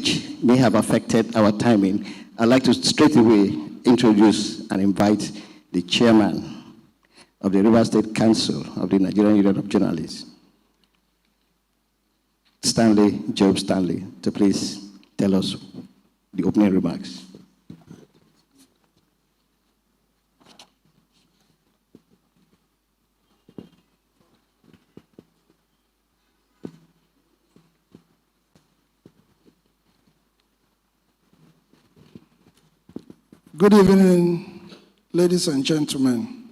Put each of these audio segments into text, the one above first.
which may have affected our timing, I'd like to straight away introduce and invite the chairman of the River State Council of the Nigerian Union of Journalists, Job Stanley, to please tell us the opening remarks. Good evening, ladies and gentlemen.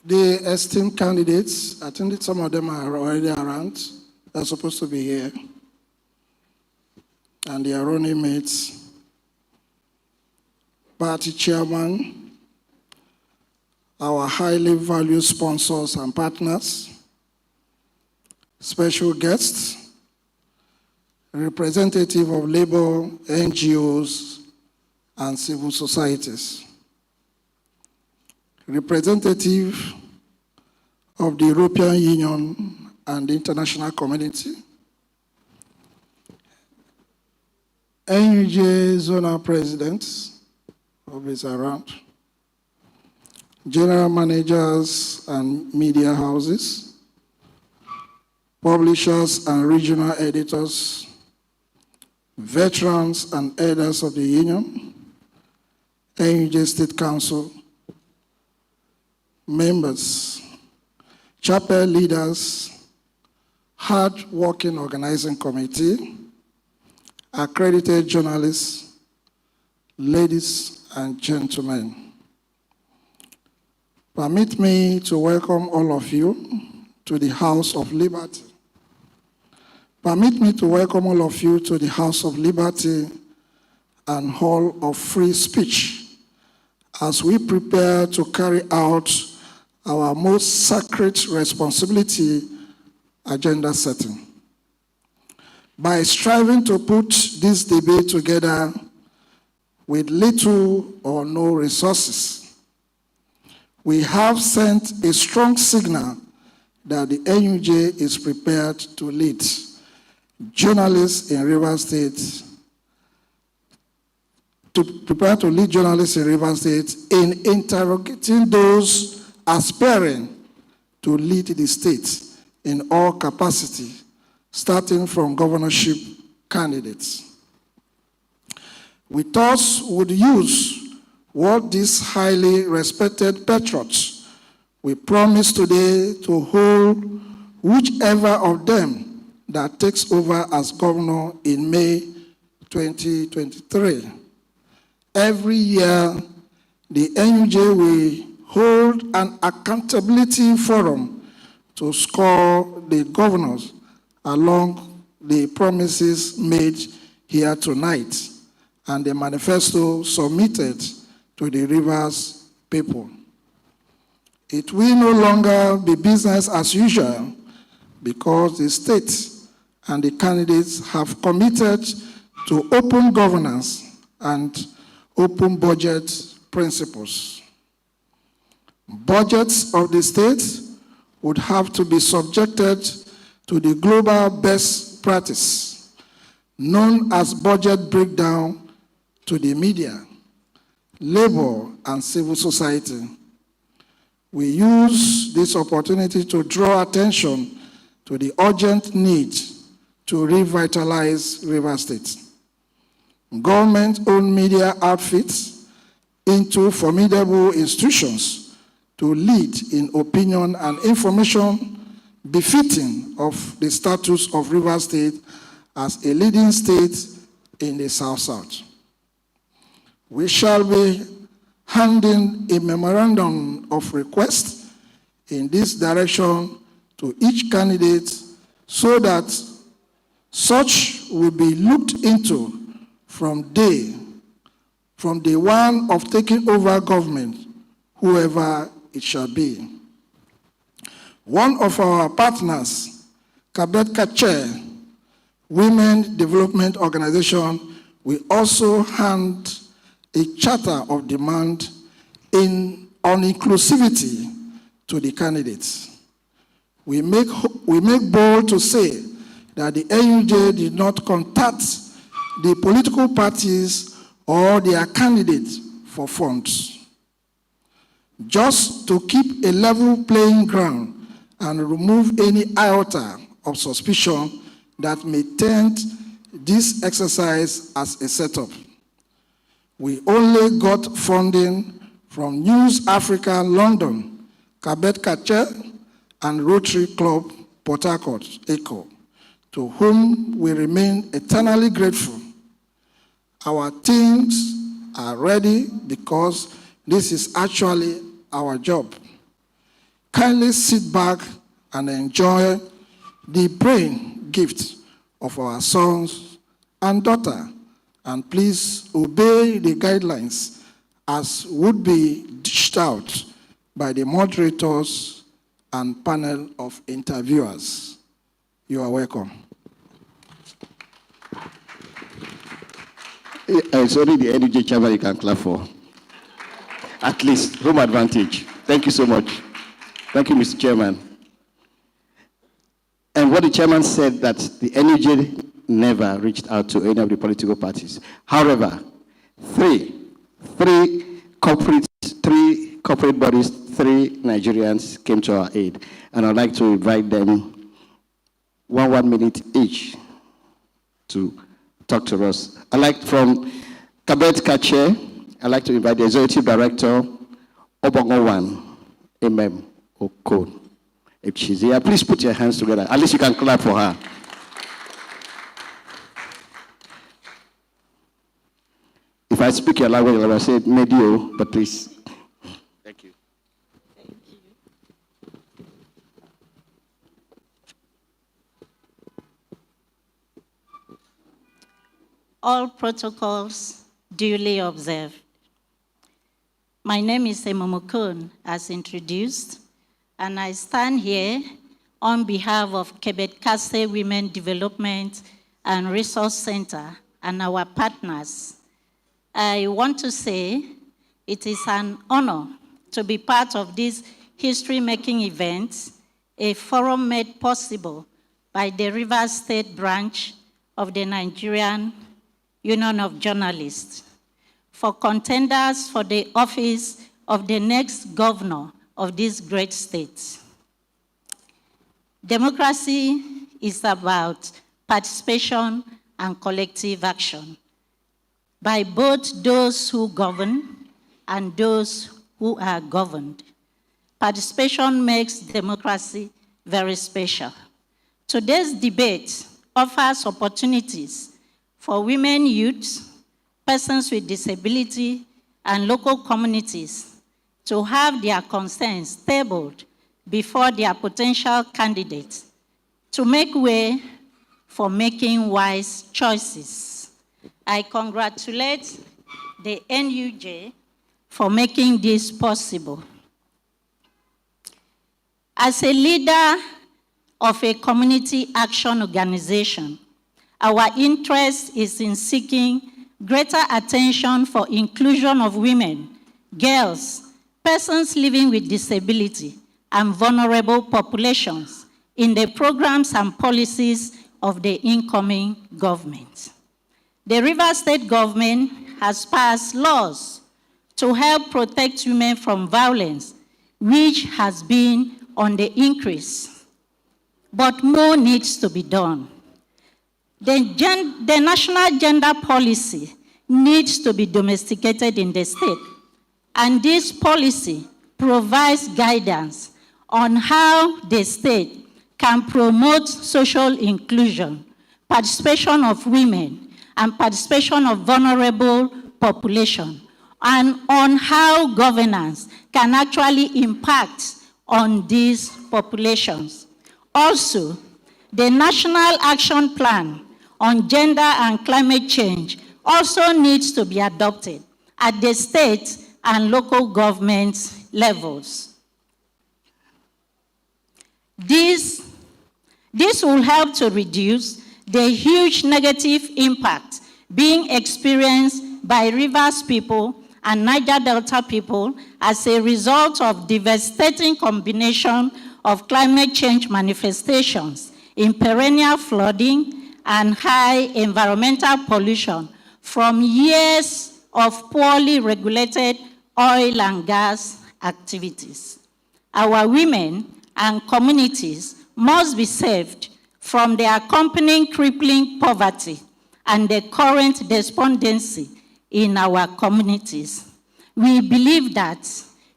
The esteemed candidates, I think that some of them are already around. They're supposed to be here. And their running mates, party chairman, our highly valued sponsors and partners, special guests, representative of labor, NGOs, and civil societies, representative of the European Union and the international community, NUJ zonal presidents, always around, general managers and media houses, publishers and regional editors, veterans and elders of the Union, NUJ State Council, members, chapel leaders, hard-working organizing committee, accredited journalists, ladies and gentlemen. Permit me to welcome all of you to the House of Liberty. Permit me to welcome all of you to the House of Liberty and Hall of Free Speech as we prepare to carry out our most sacred responsibility, agenda setting. By striving to put this debate together with little or no resources, we have sent a strong signal that the NUJ is prepared to lead journalists in River State, in interrogating those aspiring to lead the state in all capacity, starting from governorship candidates. We thus would use what these highly respected patriots we promise today to hold whichever of them that takes over as governor in May 2023. Every year, the NUJ will hold an accountability forum to score the governors along the promises made here tonight and the manifesto submitted to the Rivers people. It will no longer be business as usual because the state and the candidates have committed to open governance and open budget principles. Budgets of the state would have to be subjected to the global best practice, known as budget breakdown, to the media, labor, and civil society. We use this opportunity to draw attention to the urgent need to revitalize River State. Government-owned media outfits into formidable institutions to lead in opinion and information befitting of the status of River State as a leading state in the South-South. We shall be handing a memorandum of request in this direction to each candidate so that such will be looked into from day one of taking over government, whoever it shall be. One of our partners, Kabetka Chair, Women Development Organization, will also hand a charter of demand on inclusivity to the candidates. We make bold to say that the NUJ did not contact the political parties or their candidates for funds. Just to keep a level playing ground and remove any iota of suspicion that may taint this exercise as a setup. We only got funding from News Africa London, Kabet Kache, and Rotary Club Port Harcourt, ECHO, to whom we remain eternally grateful. Our teams are ready because this is actually our job. Kindly sit back and enjoy the brain gift of our sons and daughter, and please obey the guidelines as would be dished out by the moderators and panel of interviewers. You are welcome. It's only the NUJ chairman you can clap for. At least, home advantage. Thank you so much. Thank you, Mr. Chairman. And what the chairman said, that the NUJ never reached out to any of the political parties. However, three corporate bodies, 3 Nigerians came to our aid. And I'd like to invite them 1 minute each to talk to us. I'd like from Kabet Kache, I'd like to invite the Executive Director, Obongowan, Okon. If she's here, please put your hands together. At least you can clap for her. If I speak your language, I will say medio, but please. Thank you. Thank you. All protocols duly observed. My name is Emomokon, as introduced, and I stand here on behalf of Kebet Kase Women Development and Resource Center and our partners. I want to say it is an honor to be part of this history-making event, a forum made possible by the Rivers State branch of the Nigerian Union of Journalists for contenders for the office of the next governor of this great state. Democracy is about participation and collective action by both those who govern and those who are governed. Participation makes democracy very special. Today's debate offers opportunities for women, youth, persons with disability, and local communities to have their concerns tabled before their potential candidates to make way for making wise choices. I congratulate the NUJ for making this possible. As a leader of a community action organization, our interest is in seeking greater attention for inclusion of women, girls, persons living with disability, and vulnerable populations in the programs and policies of the incoming government. The Rivers State government has passed laws to help protect women from violence, which has been on the increase. But more needs to be done. The national gender policy needs to be domesticated in the state, and this policy provides guidance on how the state can promote social inclusion, participation of women, and participation of vulnerable population, and on how governance can actually impact on these populations. Also, the National Action Plan on Gender and Climate Change also needs to be adopted at the state and local government levels. This will help to reduce the huge negative impact being experienced by Rivers people and Niger Delta people as a result of devastating combination of climate change manifestations, in perennial flooding and high environmental pollution from years of poorly regulated oil and gas activities. Our women and communities must be saved from the accompanying crippling poverty and the current despondency in our communities. We believe that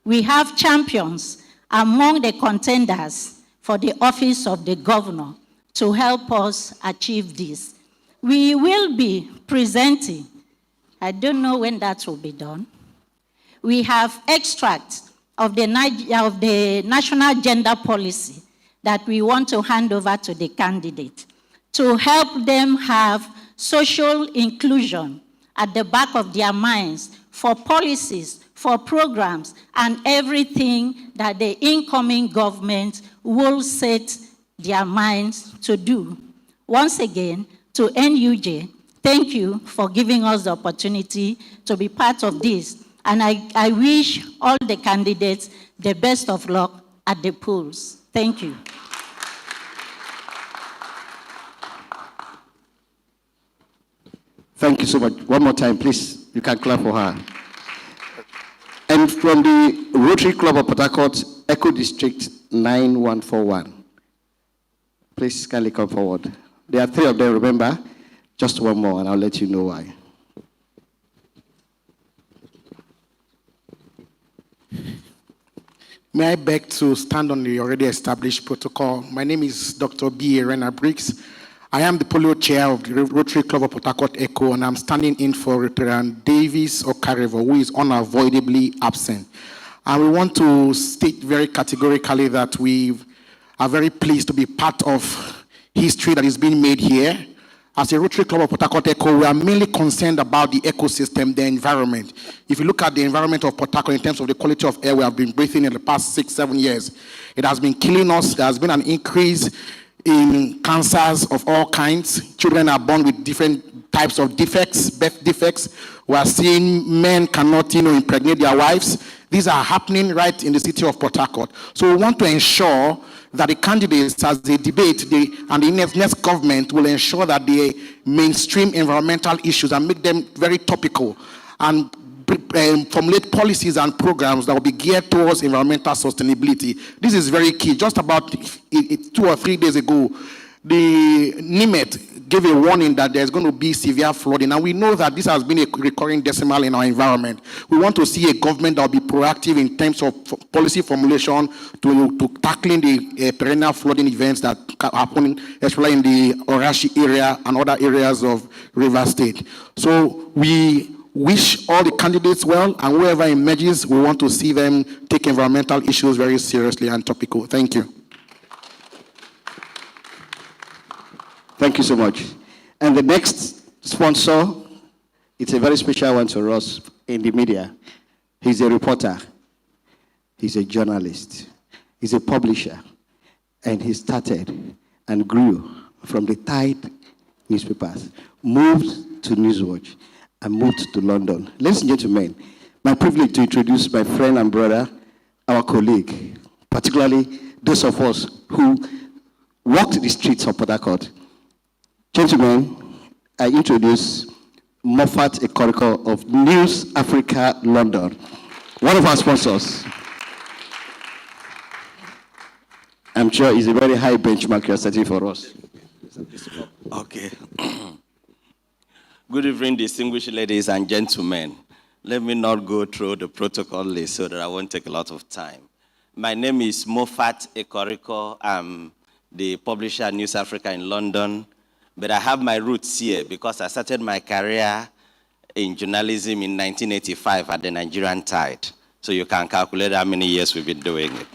we have champions among the contenders for the office of the governor to help us achieve this. We will be presenting, I don't know when that will be done. We have extracts of the National Gender Policy that we want to hand over to the candidate to help them have social inclusion at the back of their minds for policies, for programs, and everything that the incoming government will set their minds to do. Once again, to NUJ, thank you for giving us the opportunity to be part of this. And I wish all the candidates the best of luck at the polls. Thank you. Thank you so much. One more time, please. You can clap for her. And from the Rotary Club of Port Harcourt, Echo District 9141. Please kindly come forward. There are 3 of them, remember? Just one more, and I'll let you know why. May I beg to stand on the already established protocol? My name is Dr. B. Briggs. I am the polio chair of the Rotary Club of Port Harcourt Echo, and I'm standing in for Rotarian Davis Okarevo, who is unavoidably absent. And we want to state very categorically that we are very pleased to be part of history that is being made here. As a Rotary Club of Port Harcourt Echo, we are mainly concerned about the ecosystem, the environment. If you look at the environment of Port Harcourt in terms of the quality of air we have been breathing in the past 6-7 years, it has been killing us. There has been an increase in cancers of all kinds. Children are born with different types of defects, birth defects. We are seeing men cannot, impregnate their wives. These are happening right in the city of Port Harcourt. So we want to ensure that the candidates, as they debate, and the next government will ensure that they mainstream environmental issues and make them very topical and formulate policies and programs that will be geared towards environmental sustainability. This is very key. Just about 2 or 3 days ago, the NIMET gave a warning that there's going to be severe flooding, and we know that this has been a recurring decimal in our environment. We want to see a government that will be proactive in terms of policy formulation to tackling the perennial flooding events that happen, especially in the Orashi area and other areas of River State. So we wish all the candidates well, and whoever emerges, we want to see them take environmental issues very seriously and topical. Thank you. Thank you so much. And the next sponsor, it's a very special one to us in the media. He's a reporter. He's a journalist. He's a publisher. And he started and grew from the Tide newspapers, moved to Newswatch, and moved to London. Ladies and gentlemen, my privilege to introduce my friend and brother, our colleague, particularly those of us who walked the streets of Port Harcourt. Gentlemen, I introduce Moffat Ekoriko of News Africa London, one of our sponsors. I'm sure it's a very high benchmark you're setting for us. Okay. Good evening, distinguished ladies and gentlemen. Let me not go through the protocol list so that I won't take a lot of time. My name is Moffat Ekoriko. I'm the publisher at News Africa in London. But I have my roots here because I started my career in journalism in 1985 at the Nigerian Tide. So you can calculate how many years we've been doing it.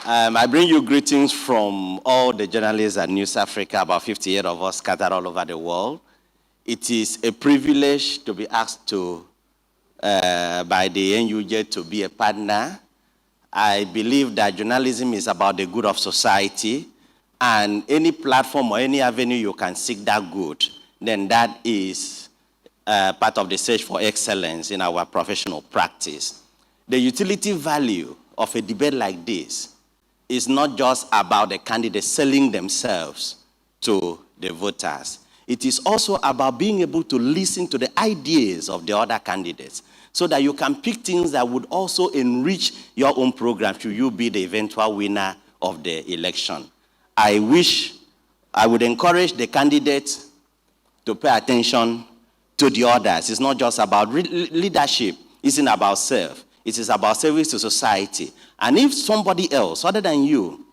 I bring you greetings from all the journalists at News Africa, about 58 of us scattered all over the world. It is a privilege to be asked to, by the NUJ to be a partner. I believe that journalism is about the good of society. And any platform or any avenue you can seek that good, then that is part of the search for excellence in our professional practice. The utility value of a debate like this is not just about the candidates selling themselves to the voters. It is also about being able to listen to the ideas of the other candidates so that you can pick things that would also enrich your own program should you be the eventual winner of the election. I would encourage the candidates to pay attention to the others. It's not just about leadership. It isn't about self. It is about service to society. And if somebody else, other than you,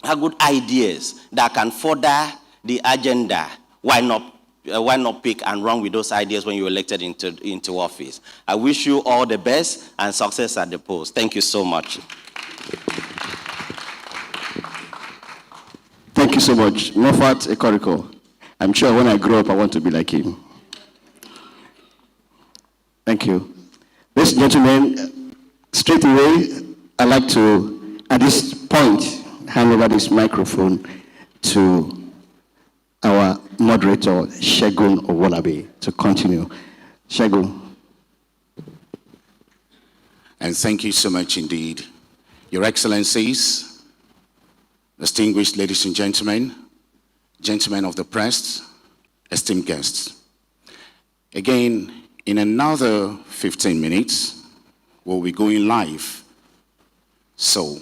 have good ideas that can further the agenda, why not pick and run with those ideas when you're elected into office? I wish you all the best and success at the post. Thank you so much. Thank you so much. Moffat Ekoriko. I'm sure when I grow up, I want to be like him. Thank you. Ladies and gentlemen, straight away, I'd like to, at this point, hand over this microphone to our moderator, Segun Owolabi, to continue. Segun. And thank you so much indeed. Your Excellencies, distinguished ladies and gentlemen, gentlemen of the press, esteemed guests. Again, in another 15 minutes, we'll be going live. So,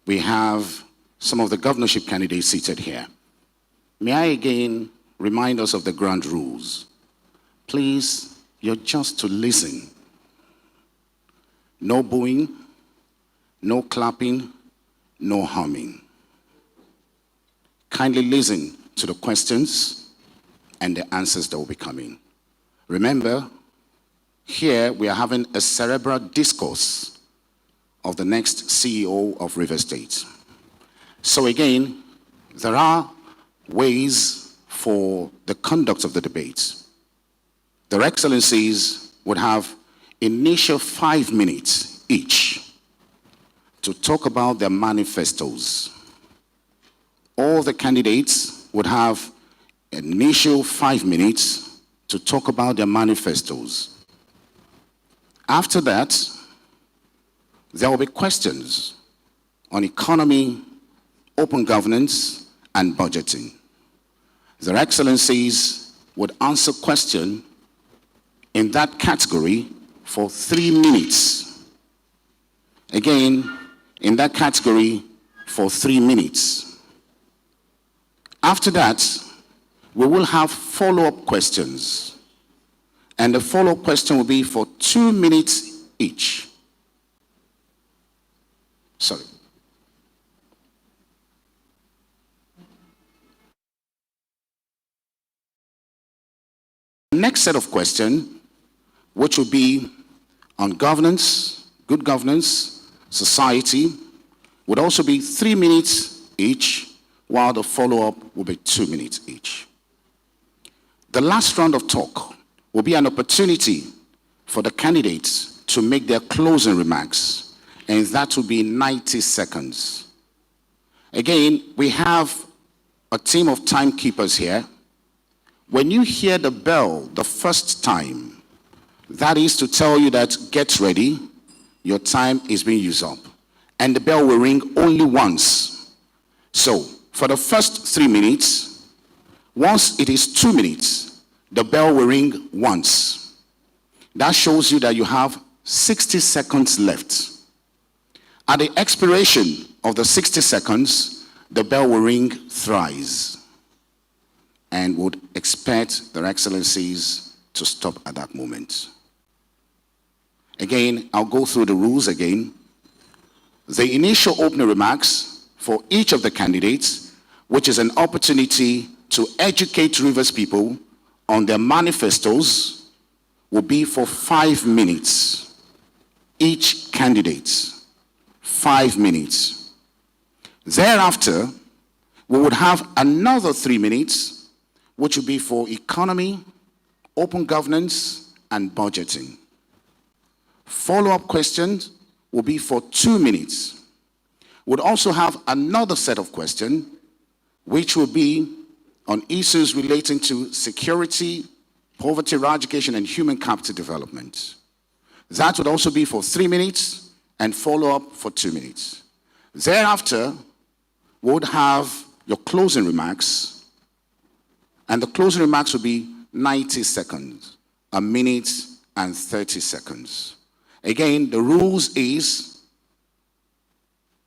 we have some of the governorship candidates seated here. May I again remind us of the ground rules? Please, you're just to listen. No booing, no clapping, no humming. Kindly listen to the questions and the answers that will be coming. Remember, here we are having a cerebral discourse of the next CEO of River State. So again, there are ways for the conduct of the debate. Their Excellencies would have initial 5 minutes each to talk about their manifestos. All the candidates would have initial 5 minutes to talk about their manifestos. After that, there will be questions on economy, open governance, and budgeting. Their Excellencies would answer questions in that category for 3 minutes. Again, in that category for 3 minutes. After that, we will have follow-up questions. And the follow-up question will be for 2 minutes each. Sorry. Next set of questions, which will be on governance, good governance, society, would also be 3 minutes each, while the follow-up will be 2 minutes each. The last round of talk will be an opportunity for the candidates to make their closing remarks, and that will be 90 seconds. Again, we have a team of timekeepers here. When you hear the bell the first time, that is to tell you that get ready, your time is being used up. And the bell will ring only once. So, for the first 3 minutes, once it is 2 minutes, the bell will ring once. That shows you that you have 60 seconds left. At the expiration of the 60 seconds, the bell will ring thrice, and would expect their Excellencies to stop at that moment. Again, I'll go through the rules again. The initial opening remarks for each of the candidates, which is an opportunity to educate Rivers people on their manifestos, will be for 5 minutes. Each candidate, 5 minutes. Thereafter, we would have another 3 minutes, which will be for economy, open governance, and budgeting. Follow-up questions will be for 2 minutes. We'll also have another set of questions, which will be on issues relating to security, poverty eradication, and human capital development. That would also be for 3 minutes, and follow-up for 2 minutes. Thereafter, we would have your closing remarks, and the closing remarks will be 90 seconds, a minute and 30 seconds. Again, the rules is,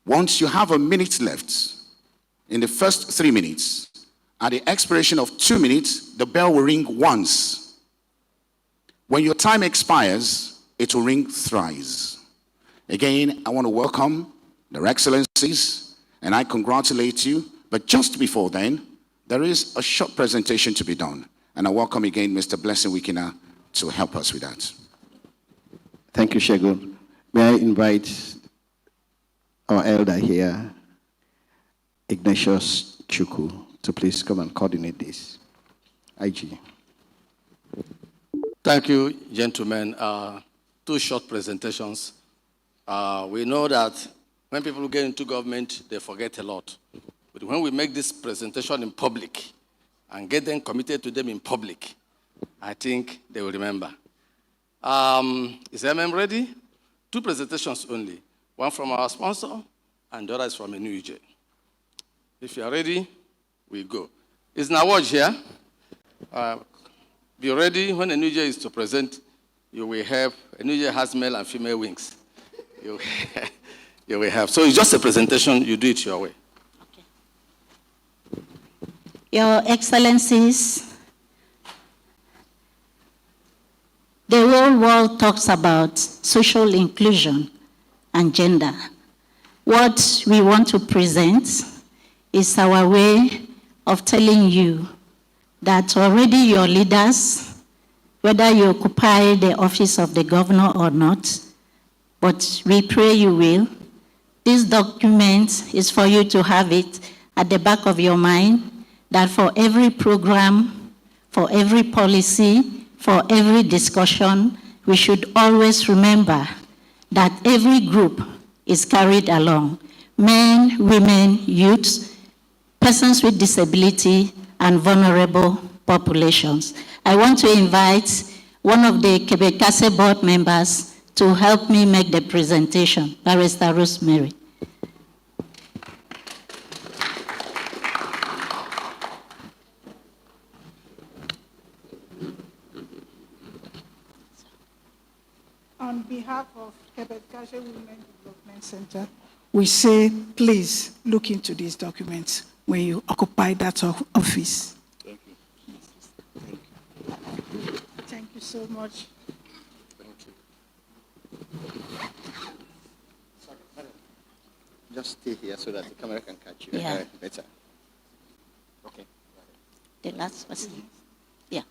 once you have a minute left, in the first 3 minutes, at the expiration of 2 minutes, the bell will ring once. When your time expires, it will ring thrice. Again, I want to welcome Their Excellencies, and I congratulate you. But just before then, there is a short presentation to be done. And I welcome again Mr. Blessing Wikina to help us with that. Thank you, Shegun. May I invite our elder here, Ignatius Chukwu, to please come and coordinate this. IG. Thank you, gentlemen. 2 short presentations. We know that when people get into government, they forget a lot. But when we make this presentation in public and get them committed to them in public, I think they will remember. Is MM ready? 2 presentations only. One from our sponsor, and the other is from NUJ. If you are ready, we go. Is Nawaj here? Be ready. When NUJ is to present, you will have, NUJ has male and female wings. You will have. So it's just a presentation, you do it your way. Okay. Your Excellencies, the whole world talks about social inclusion and gender. What we want to present is our way of telling you that already your leaders, whether you occupy the office of the governor or not, but we pray you will, this document is for you to have it at the back of your mind, that for every program, for every policy, for every discussion, we should always remember that every group is carried along. Men, women, youths, persons with disability, and vulnerable populations. I want to invite one of the Quebec board members to help me make the presentation, Barrister Rosemary. On behalf of Quebec Women Development Center, we say, please look into these documents when you occupy that office. Thank you. Thank you so much. Thank you. Just stay here so that the camera can catch you. Yeah. Better. Okay. The last person. Yeah.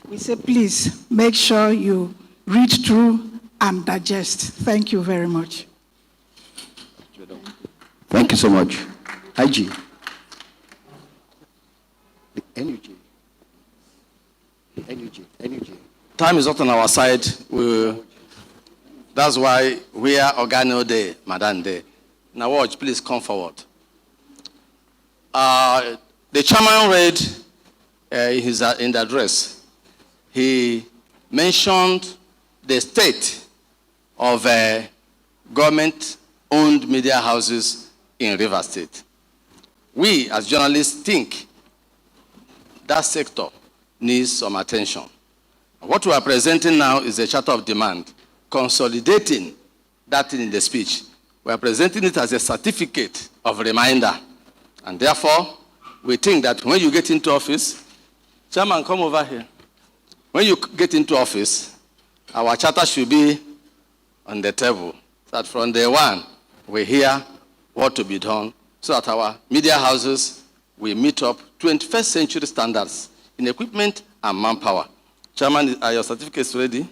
We say, please make sure you read through and digest. Thank you very much. Thank you so much. IG. The NUJ. NUJ. Time is not on our side. That's why we are Organo Day, Madam Day. Now watch, please come forward. The chairman read in the address. He mentioned the state of government-owned media houses in Rivers State. We, as journalists, think that sector needs some attention. What we are presenting now is a charter of demand, consolidating that in the speech. We are presenting it as a certificate of reminder. And therefore, we think that when you get into office, Chairman, come over here. When you get into office, our charter should be on the table, so that from day one, we hear what to be done, so that our media houses will meet up 21st century standards in equipment and manpower. Chairman, are your certificates ready?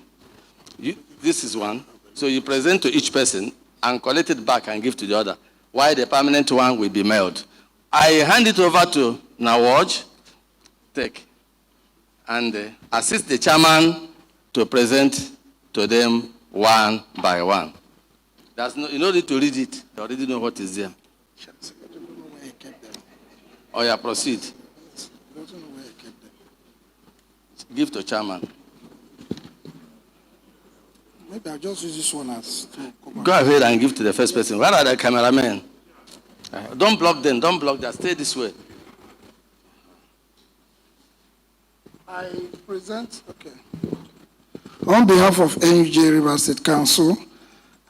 This is one. So you present to each person and collect it back and give to the other, while the permanent one will be mailed. I hand it over to Nawaj, take, and assist the chairman to present to them one by one. You don't need to read it. You already know what is there. Oh, yeah, proceed. Give to chairman. Maybe Maybe I'll just use this one as... Go ahead and give to the first person. Where are the cameramen? Don't block them. Don't block them. Stay this way. I present, okay. On behalf of NUJ River State Council,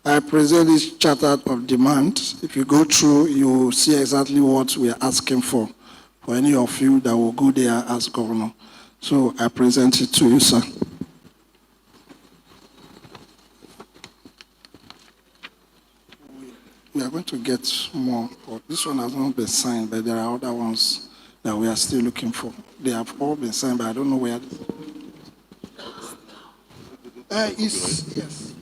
I present this charter of demand. If you go through, you will see exactly what we are asking for any of you that will go there as governor. So I present it to you, sir. We are going to get more. This one has not been signed, but there are other ones that we are still looking for. They have all been signed, but I don't know where. Yes.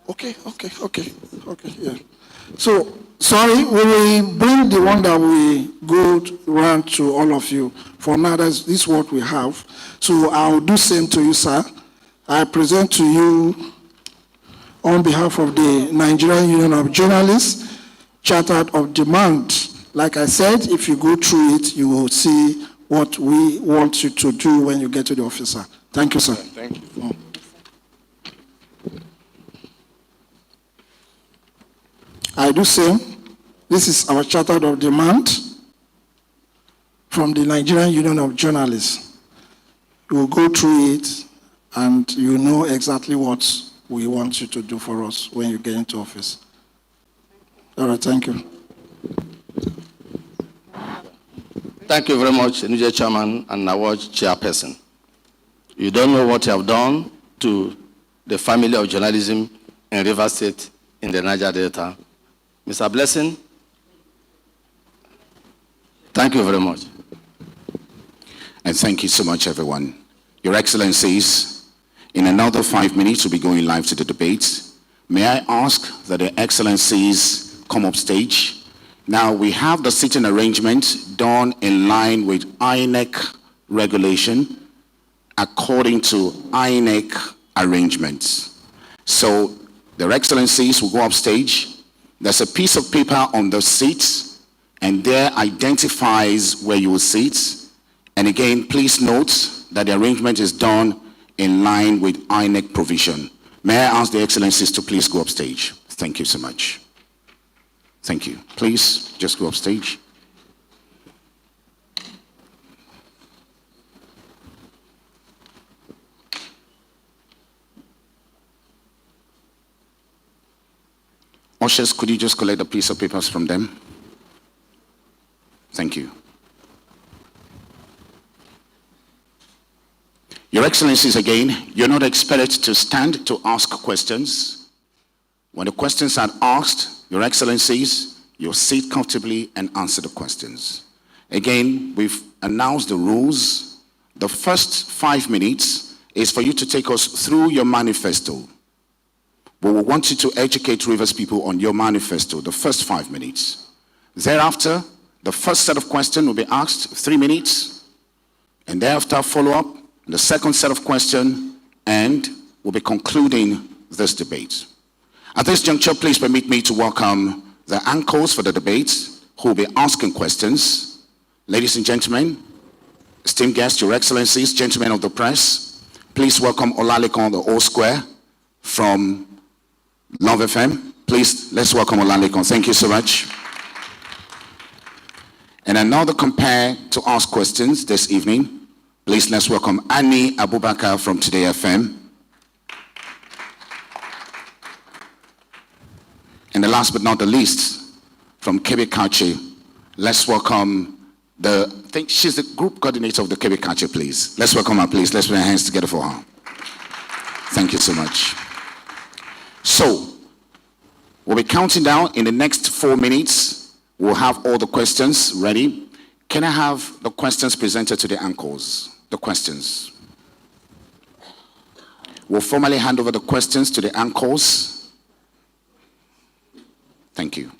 Okay, yeah. So, sorry, we will bring the one that we go around to all of you. For now, this is what we have. So, I'll do same to you, sir. I present to you, on behalf of the Nigerian Union of Journalists, Charter of Demand. Like I said, if you go through it, you will see what we want you to do when you get to the officer. Thank you, sir. Thank you. I do same. This is our Charter of Demand from the Nigerian Union of Journalists. You will go through it and you know exactly what we want you to do for us when you get into office. All right, thank you. Thank you very much, NUJ Chairman and NUJ Chairperson. You don't know what you have done to the family of journalism in River State in the Niger Delta. Mr. Blessing, thank you very much. And thank you so much, everyone. Your Excellencies, in another 5 minutes, we'll be going live to the debate. May I ask that the Excellencies come up stage? Now, we have the seating arrangement done in line with INEC regulation, according to INEC arrangements. So, their Excellencies will go up stage. There's a piece of paper on the seats, and there identifies where you will sit. And again, please note that the arrangement is done in line with INEC provision. May I ask the Excellencies to please go up stage? Thank you so much. Thank you. Please, just go up stage. Ushers, could you just collect a piece of papers from them? Thank you. Your Excellencies, again, you're not expected to stand to ask questions. When the questions are asked, Your Excellencies, you'll sit comfortably and answer the questions. Again, we've announced the rules. The first 5 minutes is for you to take us through your manifesto. We will want you to educate Rivers people on your manifesto, the first 5 minutes. Thereafter, the first set of questions will be asked, 3 minutes, and thereafter follow-up, the second set of questions, and we'll be concluding this debate. At this juncture, please permit me to welcome the anchors for the debate who will be asking questions. Ladies and gentlemen, esteemed guests, Your Excellencies, gentlemen of the press, please welcome Olalekan, the O Square from Love FM. Please, let's welcome Olalekan. Thank you so much. And another compare to ask questions this evening. Please, let's welcome Annie Abubakar from Today FM. And the last but not the least, from Kebe Kache, let's welcome she's the group coordinator of the Kebe Kache, please. Let's welcome her, please. Let's put our hands together for her. Thank you so much. So, we'll be counting down in the next 4 minutes. We'll have all the questions ready. Can I have the questions presented to the anchors? The questions. We'll formally hand over the questions to the anchors. Thank you.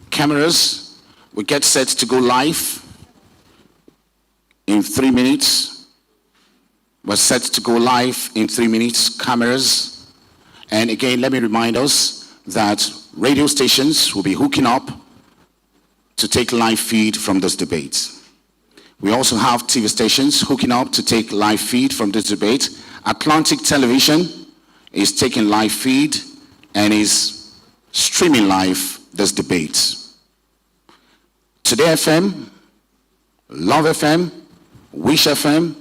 Cameras, we get set to go live in 3 minutes. We're set to go live in 3 minutes, cameras. And again, let me remind us that radio stations will be hooking up to take live feed from this debate. We also have TV stations hooking up to take live feed from this debate. Atlantic Television is taking live feed and is streaming live this debate. Today FM, Love FM, Wish FM,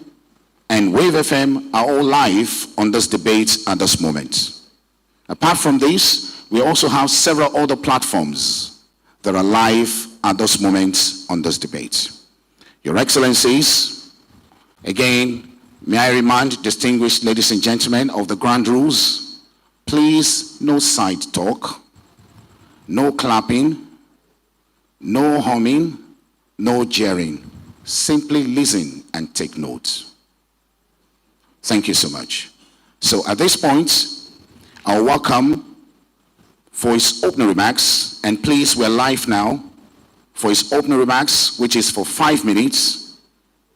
and Wave FM are all live on this debate at this moment. Apart from this, we also have several other platforms that are live at this moment on this debate. Your Excellencies, again, may I remind distinguished ladies and gentlemen of the ground rules. Please, no side talk, no clapping, no humming, no jeering. Simply listen and take notes. Thank you so much. So at this point, I'll welcome for his opening remarks, and please, we're live now, for his opening remarks, which is for 5 minutes,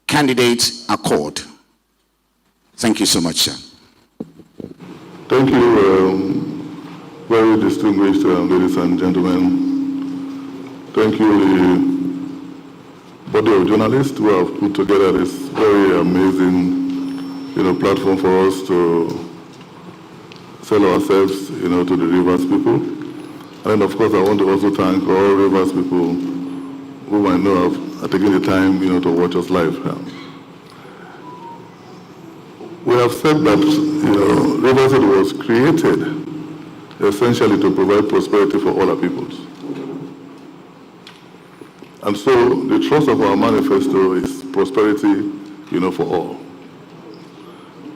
candidate Accord. Thank you so much, sir. Thank you, very distinguished ladies and gentlemen. Thank you, the body of journalists who have put together this very amazing, platform for us to sell ourselves, to the Rivers people. And of course, I want to also thank all Rivers people who I know are taking the time, to watch us live. We have said that, Rivers was created essentially to provide prosperity for all our peoples. And so the thrust of our manifesto is prosperity, for all.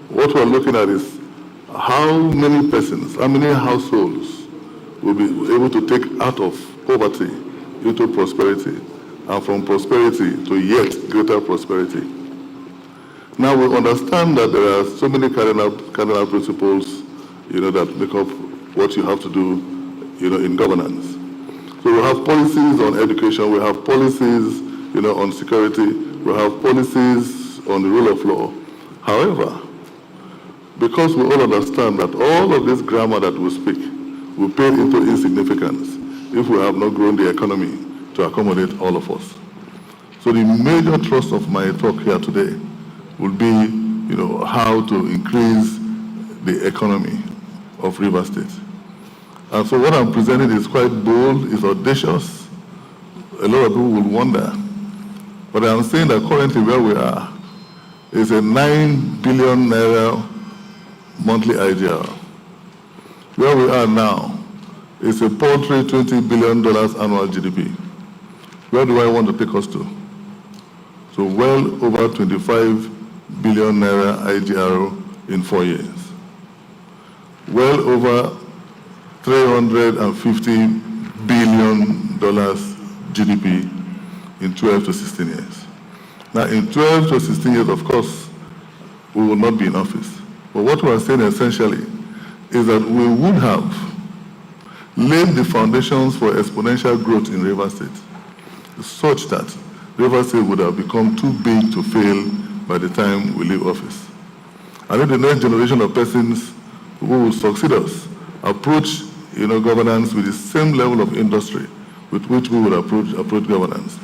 What we're looking at is how many persons, how many households will be able to take out of poverty into prosperity, and from prosperity to yet greater prosperity. Now we understand that there are so many cardinal principles, that make up what you have to do, in governance. So we have policies on education, we have policies, on security, we have policies on the rule of law. However, because we all understand that all of this grammar that we speak will pale into insignificance if we have not grown the economy to accommodate all of us. So the major thrust of my talk here today will be, how to increase the economy of River State. And so what I'm presenting is quite bold, it's audacious. A lot of people will wonder. But I'm saying that currently where we are is a 9 billion naira monthly IGR. Where we are now is a paltry $20 billion annual GDP. Where do I want to take us to? So well over 25 billion naira IGR in 4 years. Well over $350 billion GDP in 12 to 16 years. Now in 12 to 16 years, of course, we will not be in office. But what we are saying essentially is that we would have laid the foundations for exponential growth in River State, such that River State would have become too big to fail by the time we leave office. And if the next generation of persons who will succeed us approach governance with the same level of industry with which we would approach governance,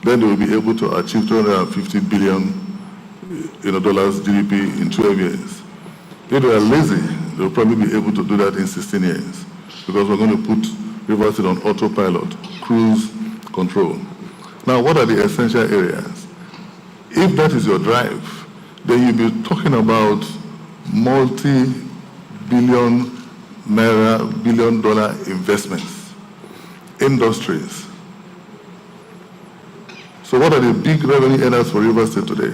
then they will be able to achieve $250 billion dollars GDP in 12 years. If they are lazy, they will probably be able to do that in 16 years, because we're going to put River State on autopilot, cruise control. Now, what are the essential areas? If that is your drive, then you'll be talking about multi-billion naira, billion-dollar investments, industries. So what are the big revenue earners for River State today?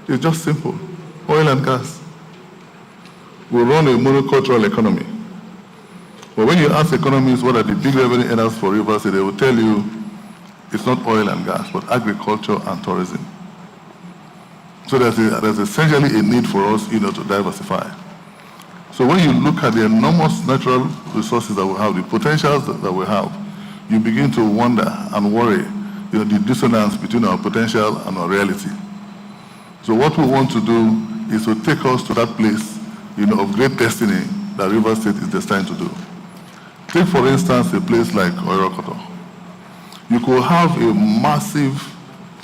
It's just simple, oil and gas. We run a monocultural economy. But when you ask economists what are the big revenue earners for River State, they will tell you it's not oil and gas, but agriculture and tourism. So there's essentially a need for us, to diversify. So when you look at the enormous natural resources that we have, the potentials that we have, you begin to wonder and worry, the dissonance between our potential and our reality. So what we want to do is to take us to that place, of great destiny that Rivers State is destined to do. Take, for instance, a place like Orokoto. You could have a massive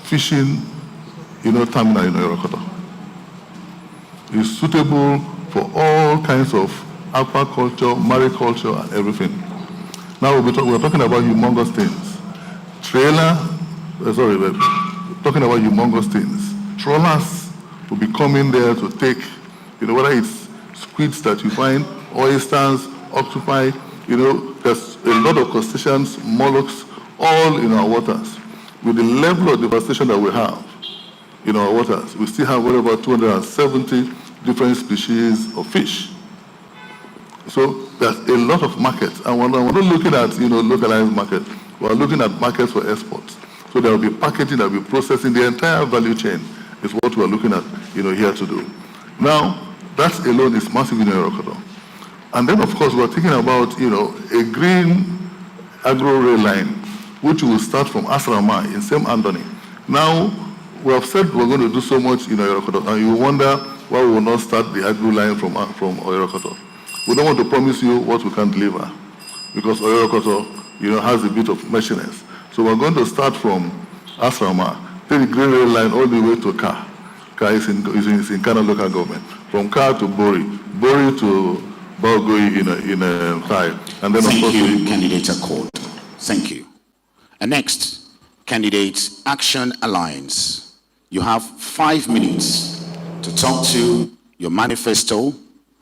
fishing, terminal in Orokoto. It's suitable for all kinds of aquaculture, mariculture, and everything. Now we're talking about humongous things. Talking about humongous things. Trawlers will be coming there to take, whether it's squids that you find, oysters, octopi, there's a lot of crustaceans, mollusks, all in our waters. With the level of devastation that we have in our waters, we still have about 270 different species of fish. So there's a lot of markets. And we're not looking at, localized markets. We're looking at markets for exports. So there will be packaging, there will be processing. The entire value chain is what we're looking at, here to do. Now, that alone is massive in Orokoto. And then, of course, we're thinking about, a green agro rail line, which will start from Asrama in St. Anthony. Now, we have said we're going to do so much in Orokoto, and you wonder why we will not start the agro line from Orokoto. We don't want to promise you what we can deliver, because Orokoto, has a bit of messiness. So we're going to start from Asrama, take the green rail line all the way to Ka. Ka is in Kana local government. From Ka to Bori, Bori to Balgoi in Thai. And then Thank you, Candidate Accord. Thank you. And next, Candidate Action Alliance. You have 5 minutes to talk to your manifesto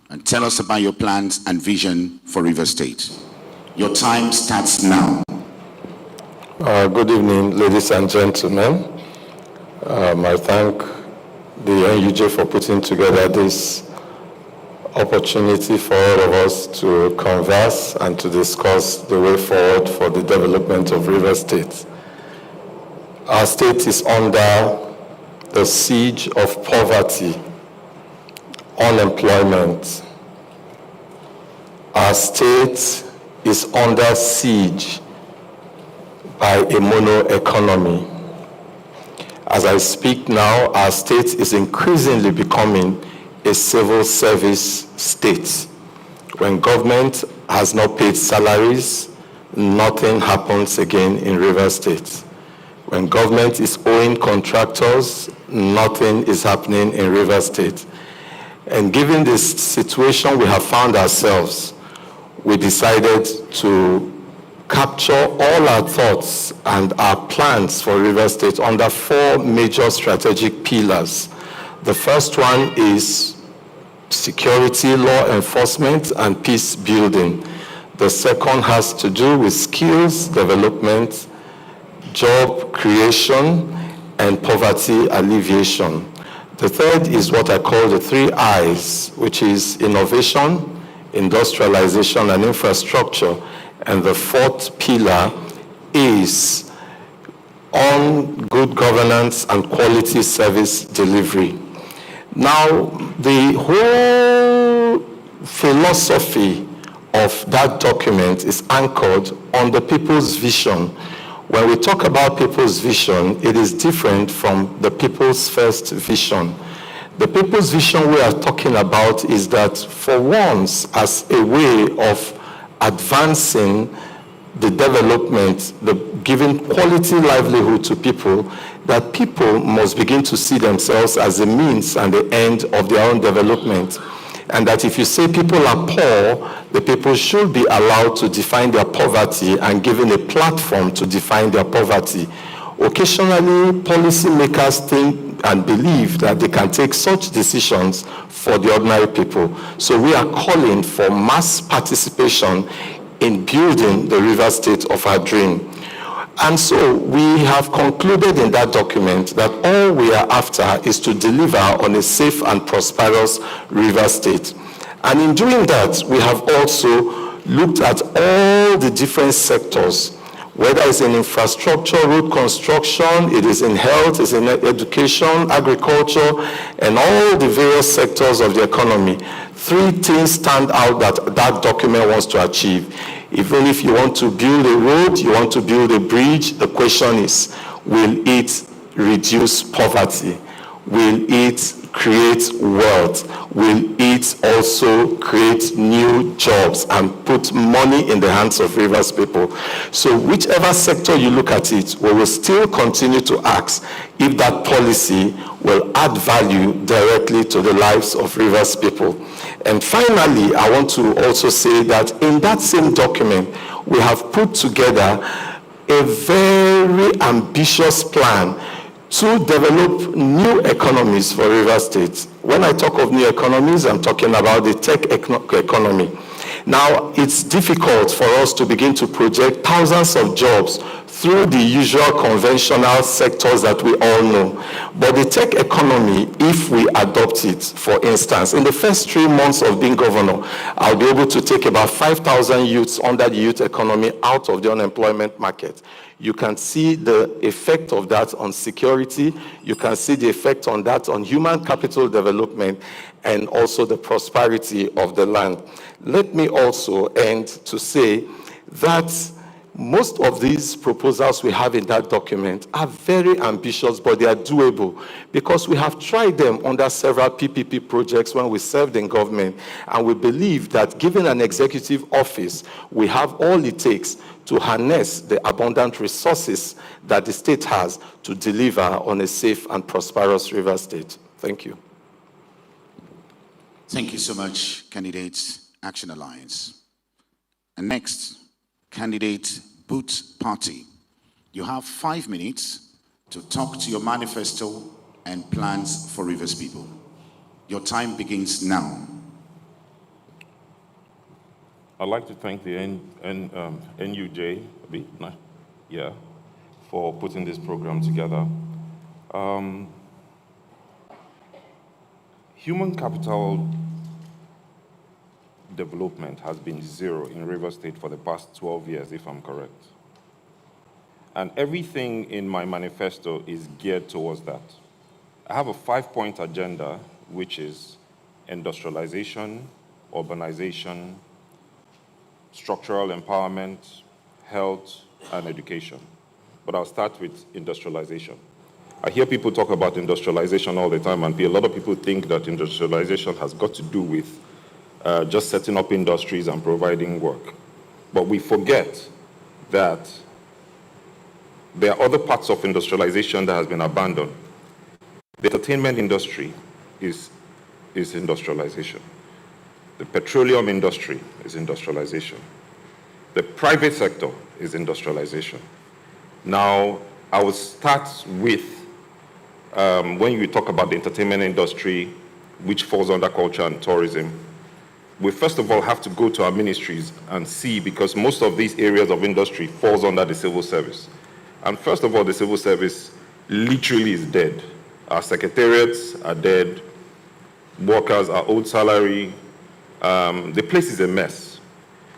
and tell us about your plans and vision for Rivers State. Your time starts now. Good evening, ladies and gentlemen. I thank the NUJ for putting together this opportunity for all of us to converse and to discuss the way forward for the development of Rivers State. Our state is under the siege of poverty, unemployment. Our state is under siege by a mono economy. As I speak now, our state is increasingly becoming a civil service state. When government has not paid salaries, nothing happens again in Rivers State. When government is owing contractors, nothing is happening in Rivers State. And given this situation we have found ourselves, we decided to capture all our thoughts and our plans for Rivers State under 4 major strategic pillars. The first one is security, law enforcement, and peace building. The second has to do with skills development, job creation, and poverty alleviation. The third is what I call the 3 I's, which is innovation, industrialization, and infrastructure. And the 4th pillar is on good governance and quality service delivery. Now, the whole philosophy of that document is anchored on the people's vision. When we talk about people's vision, it is different from the people's first vision. The people's vision we are talking about is that for once, as a way of advancing the development, giving quality livelihood to people, that people must begin to see themselves as the means and the end of their own development. And that if you say people are poor, the people should be allowed to define their poverty and given a platform to define their poverty. Occasionally, policymakers think and believe that they can take such decisions for the ordinary people. So we are calling for mass participation in building the River State of our dream. And so we have concluded in that document that all we are after is to deliver on a safe and prosperous River State. And in doing that, we have also looked at all the different sectors, whether it's in infrastructure, road construction, it is in health, it's in education, agriculture, and all the various sectors of the economy. 3 things stand out that that document wants to achieve. Even if you want to build a road, you want to build a bridge, the question is, will it reduce poverty? Will it create wealth? Will it also create new jobs and put money in the hands of Rivers people? So whichever sector you look at it, we will still continue to ask if that policy will add value directly to the lives of Rivers people. And finally, I want to also say that in that same document, we have put together a very ambitious plan to develop new economies for Rivers State. When I talk of new economies, I'm talking about the tech economy. Now, it's difficult for us to begin to project thousands of jobs through the usual conventional sectors that we all know. But the tech economy, if we adopt it, for instance, in the first 3 months of being governor, I'll be able to take about 5,000 youths under the youth economy out of the unemployment market. You can see the effect of that on security. You can see the effect on that on human capital development and also the prosperity of the land. Let me also end to say that most of these proposals we have in that document are very ambitious, but they are doable because we have tried them under several PPP projects when we served in government, and we believe that given an executive office, we have all it takes to harness the abundant resources that the state has to deliver on a safe and prosperous River State. Thank you. Thank you so much, candidate Action Alliance. And next, candidate Boot Party. You have 5 minutes to talk to your manifesto and plans for Rivers people. Your time begins now. I'd like to thank the NUJ for putting this program together. Human capital development has been zero in Rivers State for the past 12 years, if I'm correct. And everything in my manifesto is geared towards that. I have a 5-point agenda, which is industrialization, urbanization, structural empowerment, health, and education. But I'll start with industrialization. I hear people talk about industrialization all the time, and a lot of people think that industrialization has got to do with just setting up industries and providing work. But we forget that there are other parts of industrialization that has been abandoned. The entertainment industry is industrialization. The petroleum industry is industrialization. The private sector is industrialization. Now, I will start with, when you talk about the entertainment industry, which falls under culture and tourism, we first of all have to go to our ministries and see, because most of these areas of industry falls under the civil service. And first of all, the civil service literally is dead. Our secretariats are dead. Workers are owed salary. The place is a mess.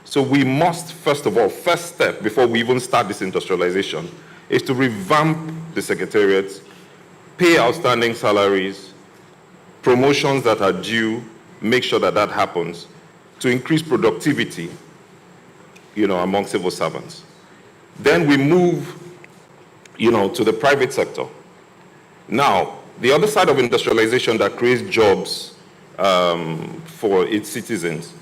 So we must, first of all, first step before we even start this industrialization is to revamp the secretariats, pay outstanding salaries, promotions that are due, make sure that that happens, to increase productivity, among civil servants. Then we move, to the private sector. Now, the other side of industrialization that creates jobs for its citizens,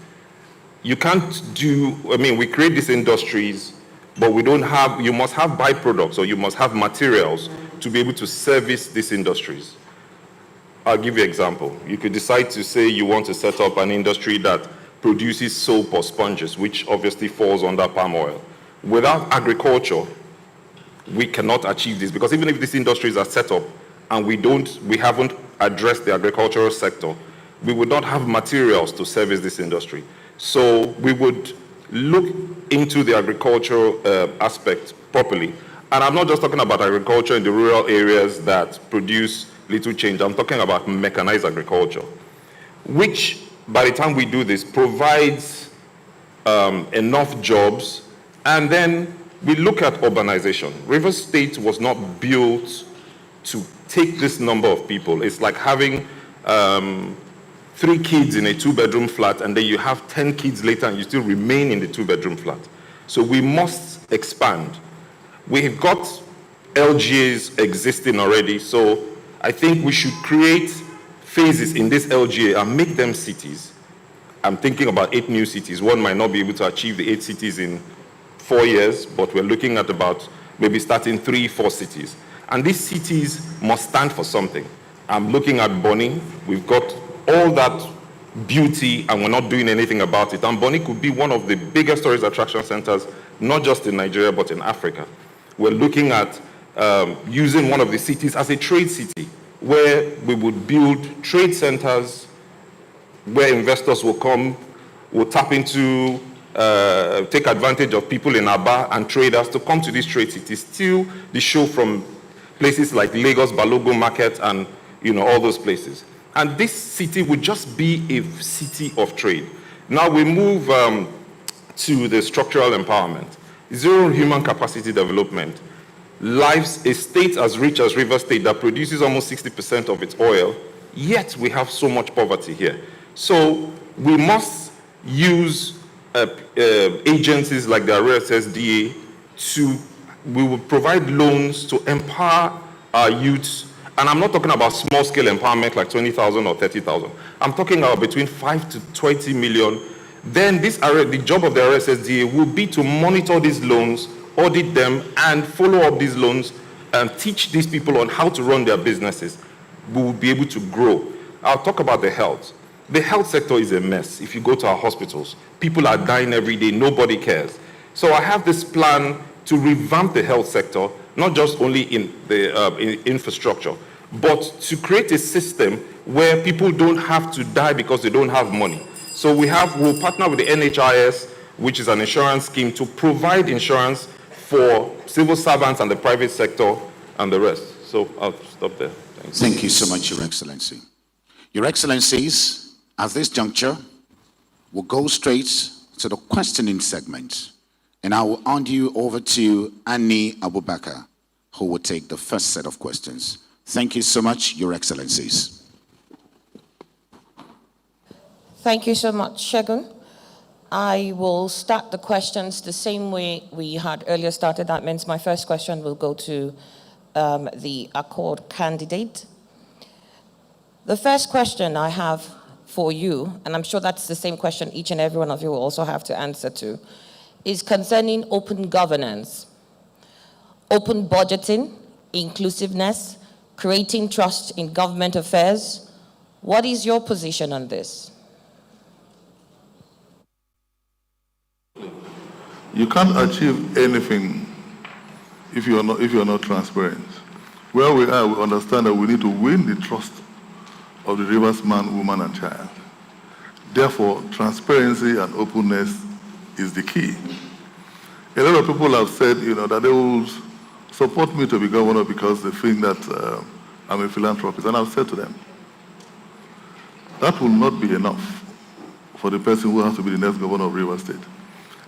you can't we create these industries, but you must have byproducts, or you must have materials to be able to service these industries. I'll give you an example. You could decide to say you want to set up an industry that produces soap or sponges, which obviously falls under palm oil. Without agriculture, we cannot achieve this, because even if these industries are set up and we haven't addressed the agricultural sector, we would not have materials to service this industry. So we would look into the agricultural aspect properly. And I'm not just talking about agriculture in the rural areas that produce little change. I'm talking about mechanized agriculture, which, by the time we do this, provides enough jobs. And then we look at urbanization. Rivers State was not built to take this number of people. It's like having 3 kids in a 2-bedroom flat, and then you have 10 kids later and you still remain in the 2-bedroom flat. So we must expand. We've got LGAs existing already, so I think we should create phases in this LGA and make them cities. I'm thinking about 8 new cities. One might not be able to achieve the 8 cities in 4 years, but we're looking at about maybe starting 3, 4 cities. And these cities must stand for something. I'm looking at Bonny. We've got all that beauty and we're not doing anything about it. And Bonny could be one of the biggest tourist attraction centers, not just in Nigeria, but in Africa. We're looking at using one of the cities as a trade city, where we would build trade centers where investors will come, will tap into, take advantage of people in Aba and traders to come to these trade cities, steal the show from places like Lagos, Balogun Market, and all those places. And this city would just be a city of trade. Now we move to the structural empowerment. Zero human capacity development. A state as rich as Rivers State that produces almost 60% of its oil, yet we have so much poverty here. So we must use agencies like the RSSDA we will provide loans to empower our youths. And I'm not talking about small scale empowerment like 20,000 or 30,000. I'm talking about between 5 to 20 million. Then the job of the RSSDA will be to monitor these loans, audit them, and follow up these loans and teach these people on how to run their businesses. We will be able to grow. I'll talk about the health. The health sector is a mess. If you go to our hospitals, people are dying every day, nobody cares. So I have this plan to revamp the health sector, not just only in the in infrastructure, but to create a system where people don't have to die because they don't have money. So we'll partner with the NHIS, which is an insurance scheme, to provide insurance for civil servants and the private sector and the rest. So I'll stop there. Thanks. Thank you so much, Your Excellency. Your Excellencies, at this juncture, we'll go straight to the questioning segment. And I will hand you over to Annie Abubakar, who will take the first set of questions. Thank you so much, Your Excellencies. Thank you so much, Shegun. I will start the questions the same way we had earlier started. That means my first question will go to the Accord candidate. The first question I have for you, and I'm sure that's the same question each and every one of you will also have to answer to, is concerning open governance, open budgeting, inclusiveness, creating trust in government affairs. What is your position on this? You can't achieve anything if you are not transparent. Where we are, we understand that we need to win the trust of the Rivers man, woman, and child. Therefore, transparency and openness is the key. A lot of people have said, that they will support me to be governor because they think that I'm a philanthropist. And I've said to them, that will not be enough for the person who has to be the next governor of Rivers State.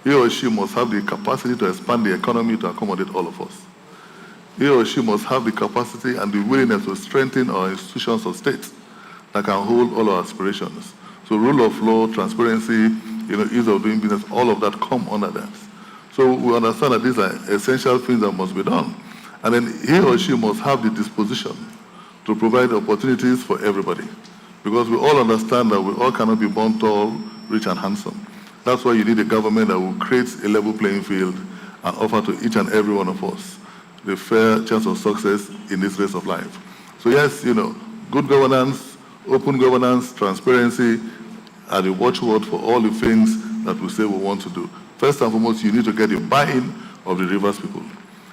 He or she must have the capacity to expand the economy to accommodate all of us. He or she must have the capacity and the willingness to strengthen our institutions of state that can hold all our aspirations. So rule of law, transparency, ease of doing business, all of that come under that. So we understand that these are essential things that must be done. And then he or she must have the disposition to provide opportunities for everybody. Because we all understand that we all cannot be born tall, rich, and handsome. That's why you need a government that will create a level playing field and offer to each and every one of us the fair chance of success in this race of life. So yes, good governance, open governance, transparency are the watchword for all the things that we say we want to do. First and foremost, you need to get the buy-in of the Rivers people.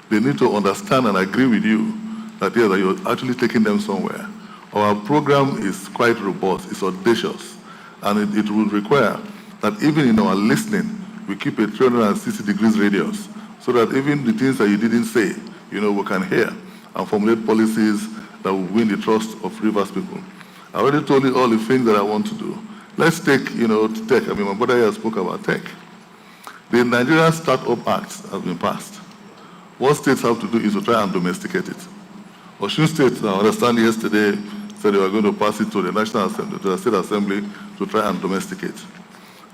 They need to understand and agree with you that, that you're actually taking them somewhere. Our program is quite robust, it's audacious, and it will require that even in our listening, we keep a 360 degrees radius, so that even the things that you didn't say, we can hear and formulate policies that will win the trust of Rivers people. I already told you all the things that I want to do. Let's take, tech. My brother here spoke about tech. The Nigerian Startup Act has been passed. What states have to do is to try and domesticate it. Osun State, I understand yesterday, said they were going to pass it to the National Assembly, to the State Assembly, to try and domesticate.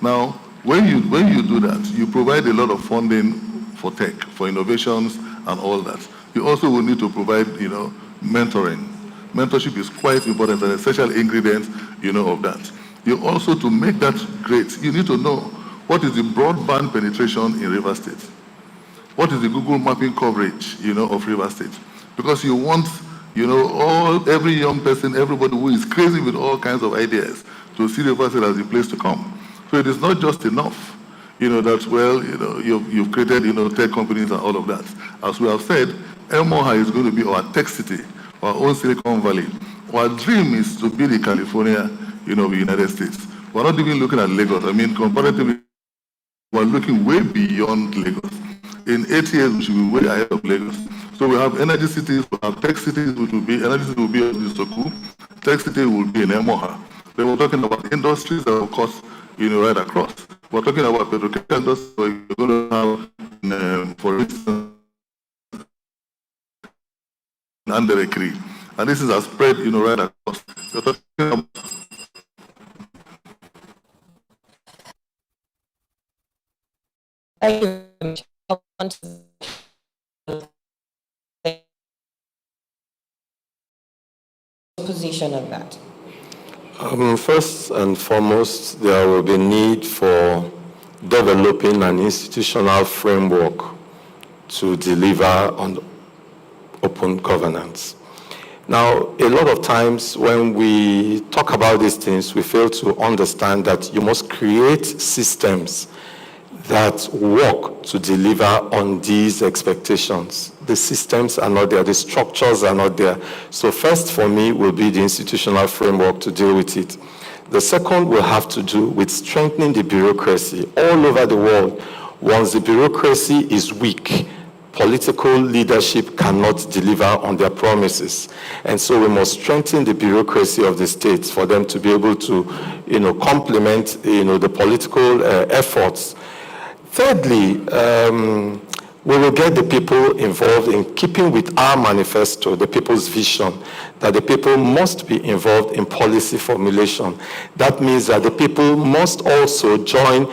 Now, when you do that, you provide a lot of funding for tech, for innovations and all that. You also will need to provide, mentoring. mentorship is quite important and essential ingredient, of that. You also, to make that great, you need to know what is the broadband penetration in Rivers State. What is the Google mapping coverage, of Rivers State? Because you want, every young person, everybody who is crazy with all kinds of ideas to see Rivers State as the place to come. So it is not just enough, that, well, you've created, tech companies and all of that. As we have said, Elmoha is going to be our tech city, our own Silicon Valley. Our dream is to be the California, of the United States. We're not even looking at Lagos. I mean, comparatively, we're looking way beyond Lagos. In 8 years, we should be way ahead of Lagos. So we have energy cities, we have tech cities, which will be, energy city will be in Soku, tech city will be in Emoha. Then we're talking about industries that, of course, right across. We're talking about petrochemical industries, so you're going to have, for instance, under a tree. And this is a spread, right across. You're talking about position on that. First and foremost, there will be need for developing an institutional framework to deliver on open governance. Now, a lot of times when we talk about these things, we fail to understand that you must create systems that work to deliver on these expectations. The systems are not there, the structures are not there. So first for me will be the institutional framework to deal with it. The second will have to do with strengthening the bureaucracy all over the world. Once the bureaucracy is weak, political leadership cannot deliver on their promises. And so we must strengthen the bureaucracy of the states for them to be able to, complement, the political efforts. Thirdly, we will get the people involved in keeping with our manifesto, the people's vision, that the people must be involved in policy formulation. That means that the people must also join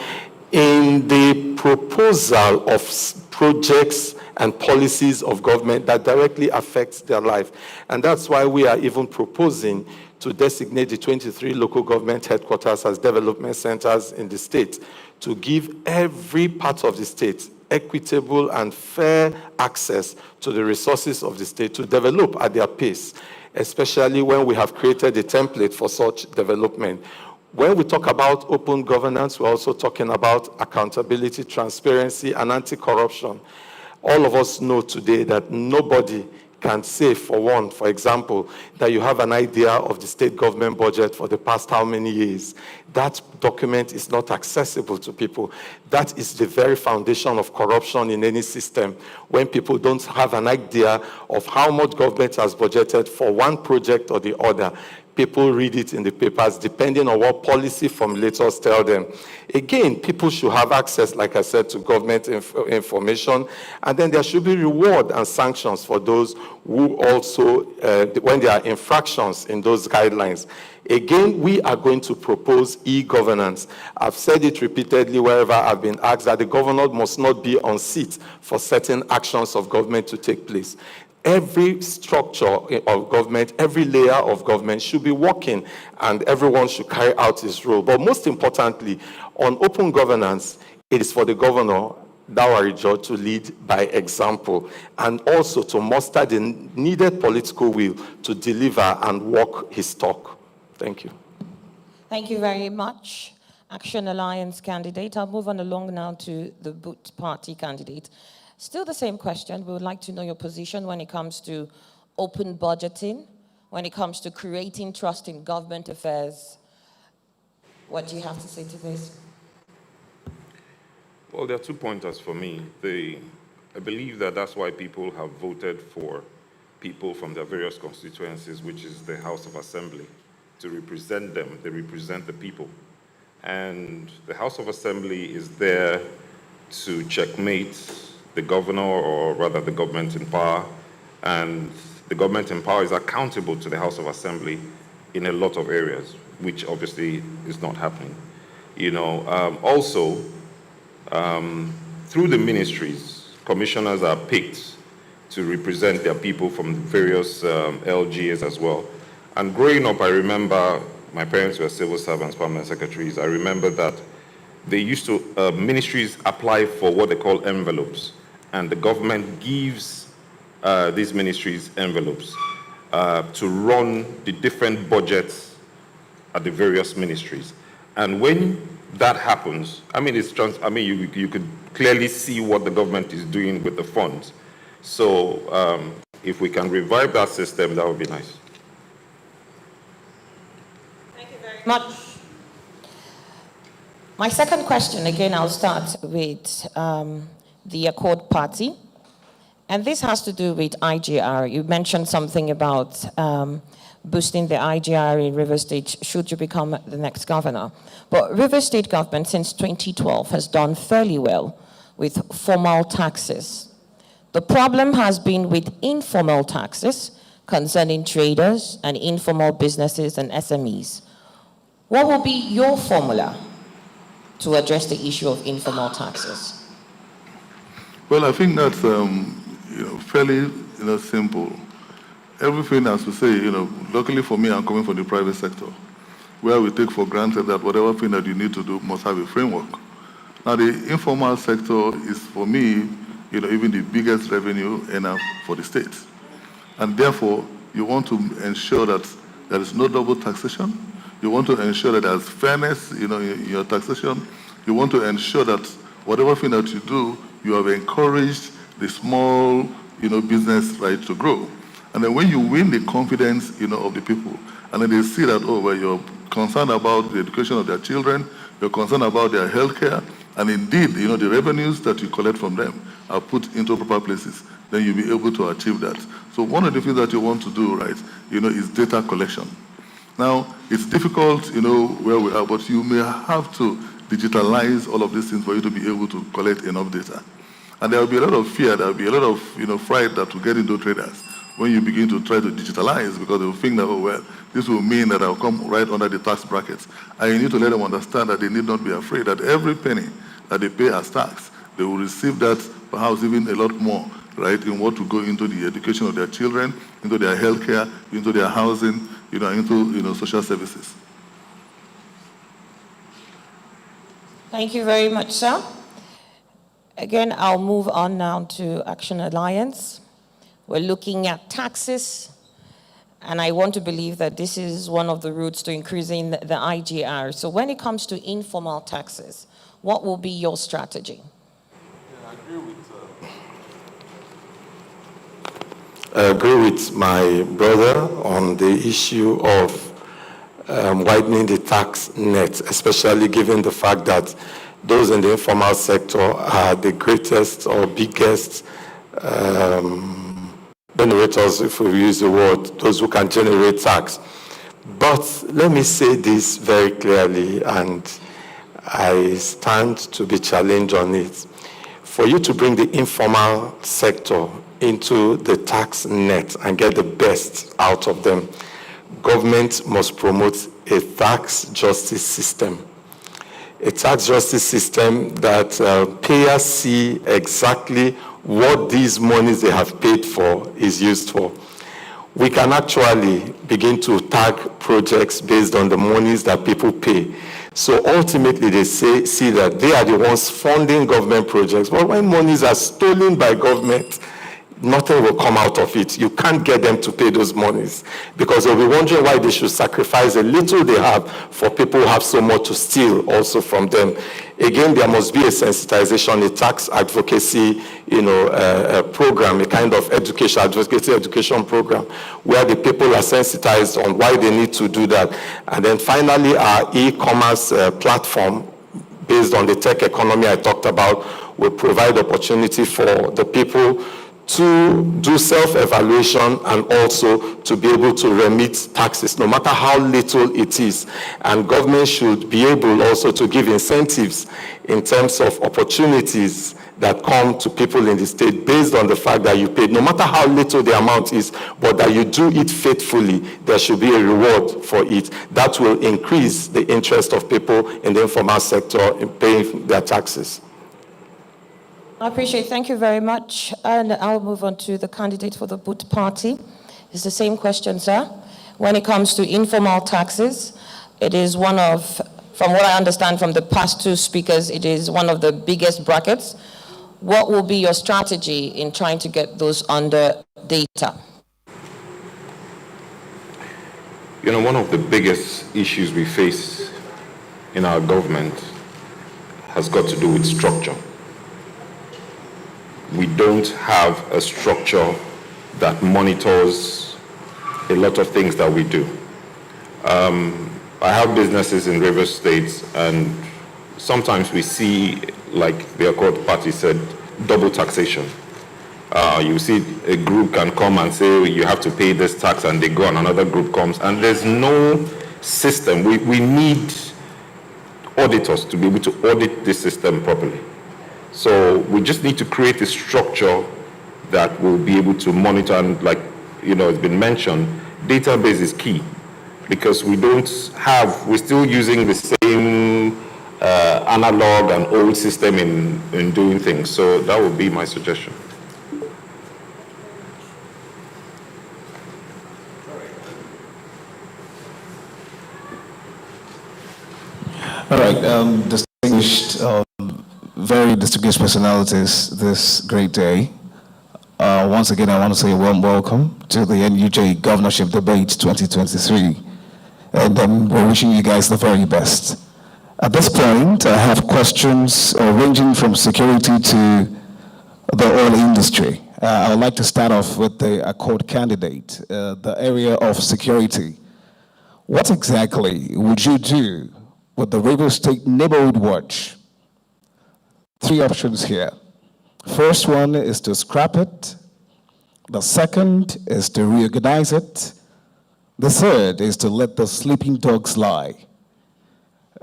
in the proposal of projects and policies of government that directly affects their life. And that's why we are even proposing to designate the 23 local government headquarters as development centers in the state, to give every part of the state equitable and fair access to the resources of the state to develop at their pace, especially when we have created a template for such development. When we talk about open governance, we're also talking about accountability, transparency, and anti-corruption. All of us know today that nobody can say, for example, that you have an idea of the state government budget for the past how many years. That document is not accessible to people. That is the very foundation of corruption in any system. When people don't have an idea of how much government has budgeted for one project or the other, people read it in the papers depending on what policy formulators tell them. Again, people should have access, like I said, to government information, and then there should be reward and sanctions for those who also, when there are infractions in those guidelines. Again, we are going to propose e-governance. I've said it repeatedly wherever I've been asked that the governor must not be on seat for certain actions of government to take place. Every structure of government, every layer of government should be working, and everyone should carry out his role. But most importantly, on open governance, it is for the governor, Dawari, to lead by example, and also to muster the needed political will to deliver and walk his talk. Thank you. Thank you very much, Action Alliance candidate. I'll move on along now to the Boot Party candidate. Still the same question. We would like to know your position when it comes to open budgeting, when it comes to creating trust in government affairs. What do you have to say to this? Well, there are 2 pointers for me. I believe that that's why people have voted for people from their various constituencies, which is the House of Assembly, to represent them. They represent the people. And the House of Assembly is there to checkmate the governor, or rather the government in power, and the government in power is accountable to the House of Assembly in a lot of areas, which obviously is not happening. Also, through the ministries, commissioners are picked to represent their people from various LGAs as well. And growing up, I remember my parents were civil servants, permanent secretaries. I remember that they used to, ministries apply for what they call envelopes, and the government gives these ministries envelopes to run the different budgets at the various ministries. And when that happens, I mean, you could clearly see what the government is doing with the funds. So if we can revive that system, that would be nice. Thank you very much. My second question, again, I'll start with the Accord Party. And this has to do with IGR. You mentioned something about boosting the IGR in River State should you become the next governor. But River State government since 2012 has done fairly well with formal taxes. The problem has been with informal taxes concerning traders and informal businesses and SMEs. What will be your formula to address the issue of informal taxes? Well, I think that's fairly simple. Everything, as we say, luckily for me, I'm coming from the private sector, where we take for granted that whatever thing that you need to do must have a framework. Now, the informal sector is, for me, even the biggest revenue earner for the state. And therefore, you want to ensure that there is no double taxation. You want to ensure that there's fairness, in your taxation. You want to ensure that whatever thing that you do, you have encouraged the small, business right to grow. And then when you win the confidence, of the people, and then they see that, you're concerned about the education of their children, you're concerned about their healthcare, and indeed, the revenues that you collect from them are put into proper places, then you'll be able to achieve that. So one of the things that you want to do, right, is data collection. Now, it's difficult, where we are, but you may have to digitalize all of these things for you to be able to collect enough data. And there will be a lot of fear, there will be a lot of, fright that will get into traders when you begin to try to digitalize, because they will think that, this will mean that I'll come right under the tax brackets. And you need to let them understand that they need not be afraid that every penny that they pay as tax, they will receive that, perhaps even a lot more, right, in what will go into the education of their children, into their healthcare, into their housing, into social services. Thank you very much, sir. Again, I'll move on now to Action Alliance. We're looking at taxes, and I want to believe that this is one of the routes to increasing the IGR. So when it comes to informal taxes, what will be your strategy? I agree with my brother on the issue of widening the tax net, especially given the fact that those in the informal sector are the greatest or biggest generators, if we use the word, those who can generate tax. But let me say this very clearly, and I stand to be challenged on it. For you to bring the informal sector into the tax net and get the best out of them, government must promote a tax justice system. A tax justice system that payers see exactly what these monies they have paid for is used for. We can actually begin to tag projects based on the monies that people pay. So ultimately they see that they are the ones funding government projects. But when monies are stolen by government, nothing will come out of it. You can't get them to pay those monies because they'll be wondering why they should sacrifice a little they have for people who have so much to steal also from them. Again, there must be a sensitization, a tax advocacy, program, a kind of education program where the people are sensitized on why they need to do that. And then finally, our e-commerce platform based on the tech economy I talked about will provide opportunity for the people to do self-evaluation and also to be able to remit taxes, no matter how little it is. And government should be able also to give incentives in terms of opportunities that come to people in the state based on the fact that you paid, no matter how little the amount is, but that you do it faithfully, there should be a reward for it. That will increase the interest of people in the informal sector in paying their taxes. I appreciate it. Thank you very much. And I'll move on to the candidate for the Boot Party. It's the same question, sir. When it comes to informal taxes, it is one of, from what I understand from the past two speakers, it is one of the biggest brackets. What will be your strategy in trying to get those under data? You know, one of the biggest issues we face in our government has got to do with structure. We don't have a structure that monitors a lot of things that we do. I have businesses in Rivers State, and sometimes we see, like the Accord Party said, double taxation. You see a group can come and say, you have to pay this tax, and they go, and another group comes, and there's no system. We need auditors to be able to audit this system properly. So we just need to create a structure that will be able to monitor, and like, you know, it's been mentioned, database is key, because we're still using the same analog and old system in doing things. So that would be my suggestion. All right, distinguished, very distinguished personalities this great day. Once again, I want to say a warm welcome to the NUJ Governorship Debate 2023. And we're wishing you guys the very best. At this point, I have questions ranging from security to the oil industry. I would like to start off with the Accord candidate, the area of security. What exactly would you do with the Rivers State Neighborhood Watch? 3 options here. First one is to scrap it. The second is to reorganize it. The third is to let the sleeping dogs lie.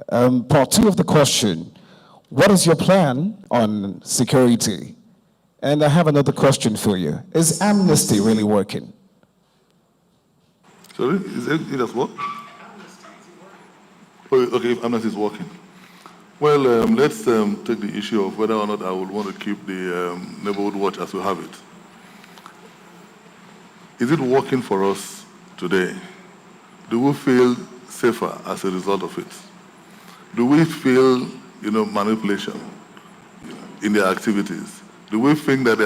Part 2 of the question, what is your plan on security? And I have another question for you. Is amnesty really working? Sorry, it has what? Oh, okay, if amnesty is working. Well, let's take the issue of whether or not I would want to keep the neighborhood watch as we have it. Is it working for us today? Do we feel safer as a result of it? Do we feel, manipulation in their activities? Do we think that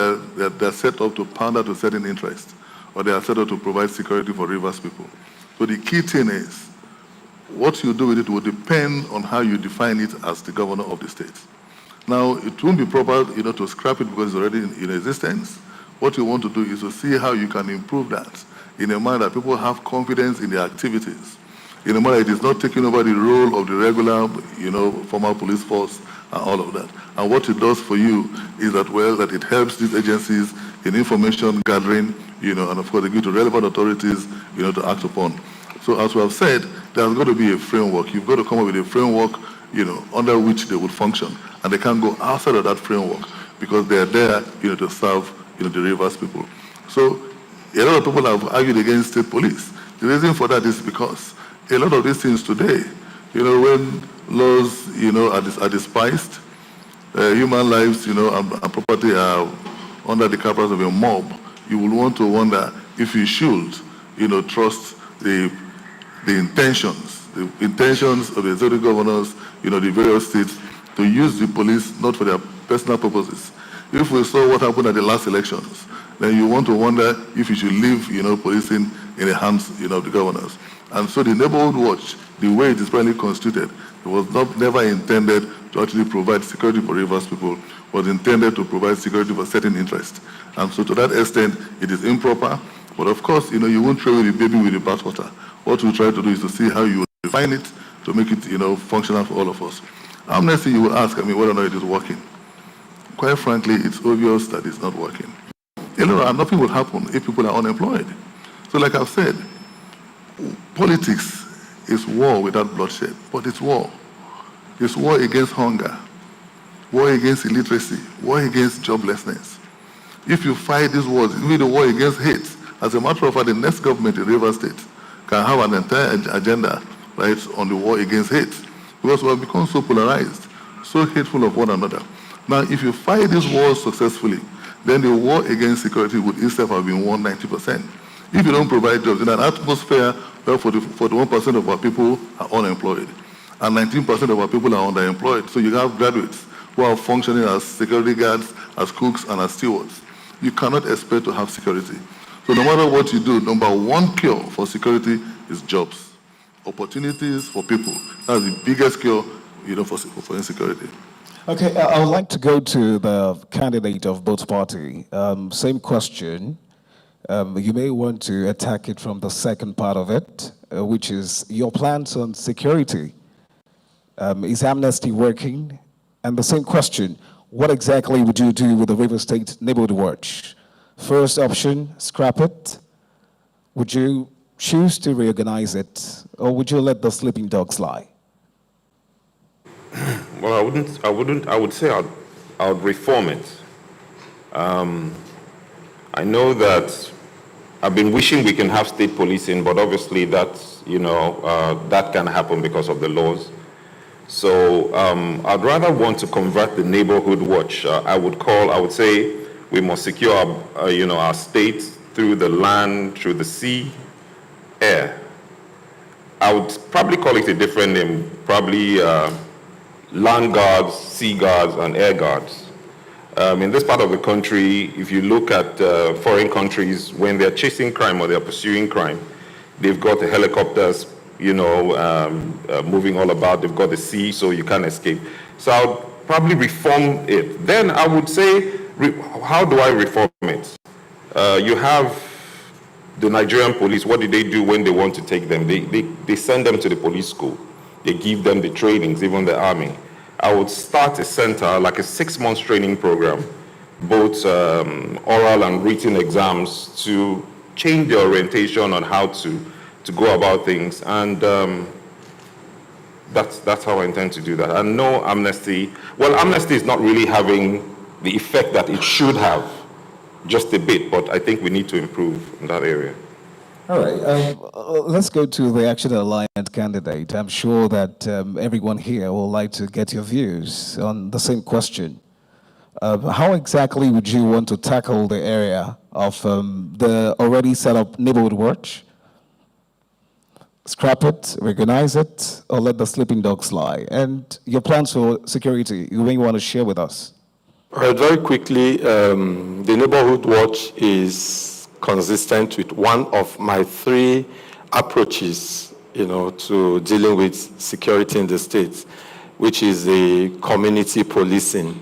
they're set up to pander to certain interests, or they are set up to provide security for Rivers people? So the key thing is, what you do with it will depend on how you define it as the governor of the state. Now, it won't be proper, to scrap it because it's already in existence. What you want to do is to see how you can improve that in a manner that people have confidence in their activities, in a manner that it is not taking over the role of the regular, formal police force and all of that. And what it does for you is that it helps these agencies in information gathering, and of course they give to relevant authorities, to act upon. So as we have said, there's got to be a framework. You've got to come up with a framework, under which they would function. And they can't go outside of that framework because they're there, to serve, the Rivers people. So a lot of people have argued against state police. The reason for that is because a lot of these things today, when laws, are despised, human lives, and property are under the captors of a mob, you will want to wonder if you should, trust the intentions of the executive governors, the various states, to use the police not for their personal purposes. If we saw what happened at the last elections, then you want to wonder if you should leave, policing in the hands, of the governors. And so the neighborhood watch, the way it is presently constituted, it was never intended to actually provide security for Rivers people, was intended to provide security for certain interests. And so to that extent, it is improper. But of course, you won't throw the baby with the bathwater. What we try to do is to see how you define it to make it, functional for all of us. Amnesty, you will ask, whether or not it is working. Quite frankly, it's obvious that it's not working. Nothing will happen if people are unemployed. So like I've said, politics is war without bloodshed, but it's war. It's war against hunger, war against illiteracy, war against joblessness. If you fight these wars, it will be the war against hate. As a matter of fact, the next government in Rivers State can have an entire agenda, right, on the war against hate, because we have become so polarized, so hateful of one another, Now, if you fight this war successfully, then the war against security would itself have been won 90%. If you don't provide jobs in an atmosphere where 41% of our people are unemployed and 19% of our people are underemployed, so you have graduates who are functioning as security guards, as cooks, and as stewards, you cannot expect to have security. So no matter what you do, number one cure for security is jobs, opportunities for people. That's the biggest cure, for insecurity. Okay, I would like to go to the candidate of both parties. Same question. You may want to attack it from the second part of it, which is your plans on security. Is amnesty working? And the same question, what exactly would you do with the River State Neighborhood Watch? First option, scrap it. Would you choose to reorganize it, or would you let the sleeping dogs lie? Well, I would say I would reform it. I know that I've been wishing we can have state policing, but obviously that's, that can happen because of the laws. So I'd rather want to convert the neighborhood watch. I would say we must secure our state through the land, through the sea, air. I would probably call it a different name, probably land guards, sea guards, and air guards. In this part of the country, if you look at foreign countries, when they're chasing crime or they're pursuing crime, they've got the helicopters, moving all about. They've got the sea, so you can't escape. So I would probably reform it. Then I would say, how do I reform it? You have the Nigerian police. What do they do when they want to take them? They send them to the police school. They give them the trainings, even the army. I would start a center, like a 6-month training program, both oral and written exams to change the orientation on how to go about things. And that's how I intend to do that. And no amnesty. Well, amnesty is not really having the effect that it should have, just a bit, but I think we need to improve in that area. All right, let's go to the Action Alliance candidate. I'm sure that everyone here will like to get your views on the same question. How exactly would you want to tackle the area of the already set up neighborhood watch? Scrap it, recognize it, or let the sleeping dogs lie? And your plans for security, you may want to share with us. All right, very quickly, the neighborhood watch is consistent with one of my 3 approaches, to dealing with security in the state, which is the community policing.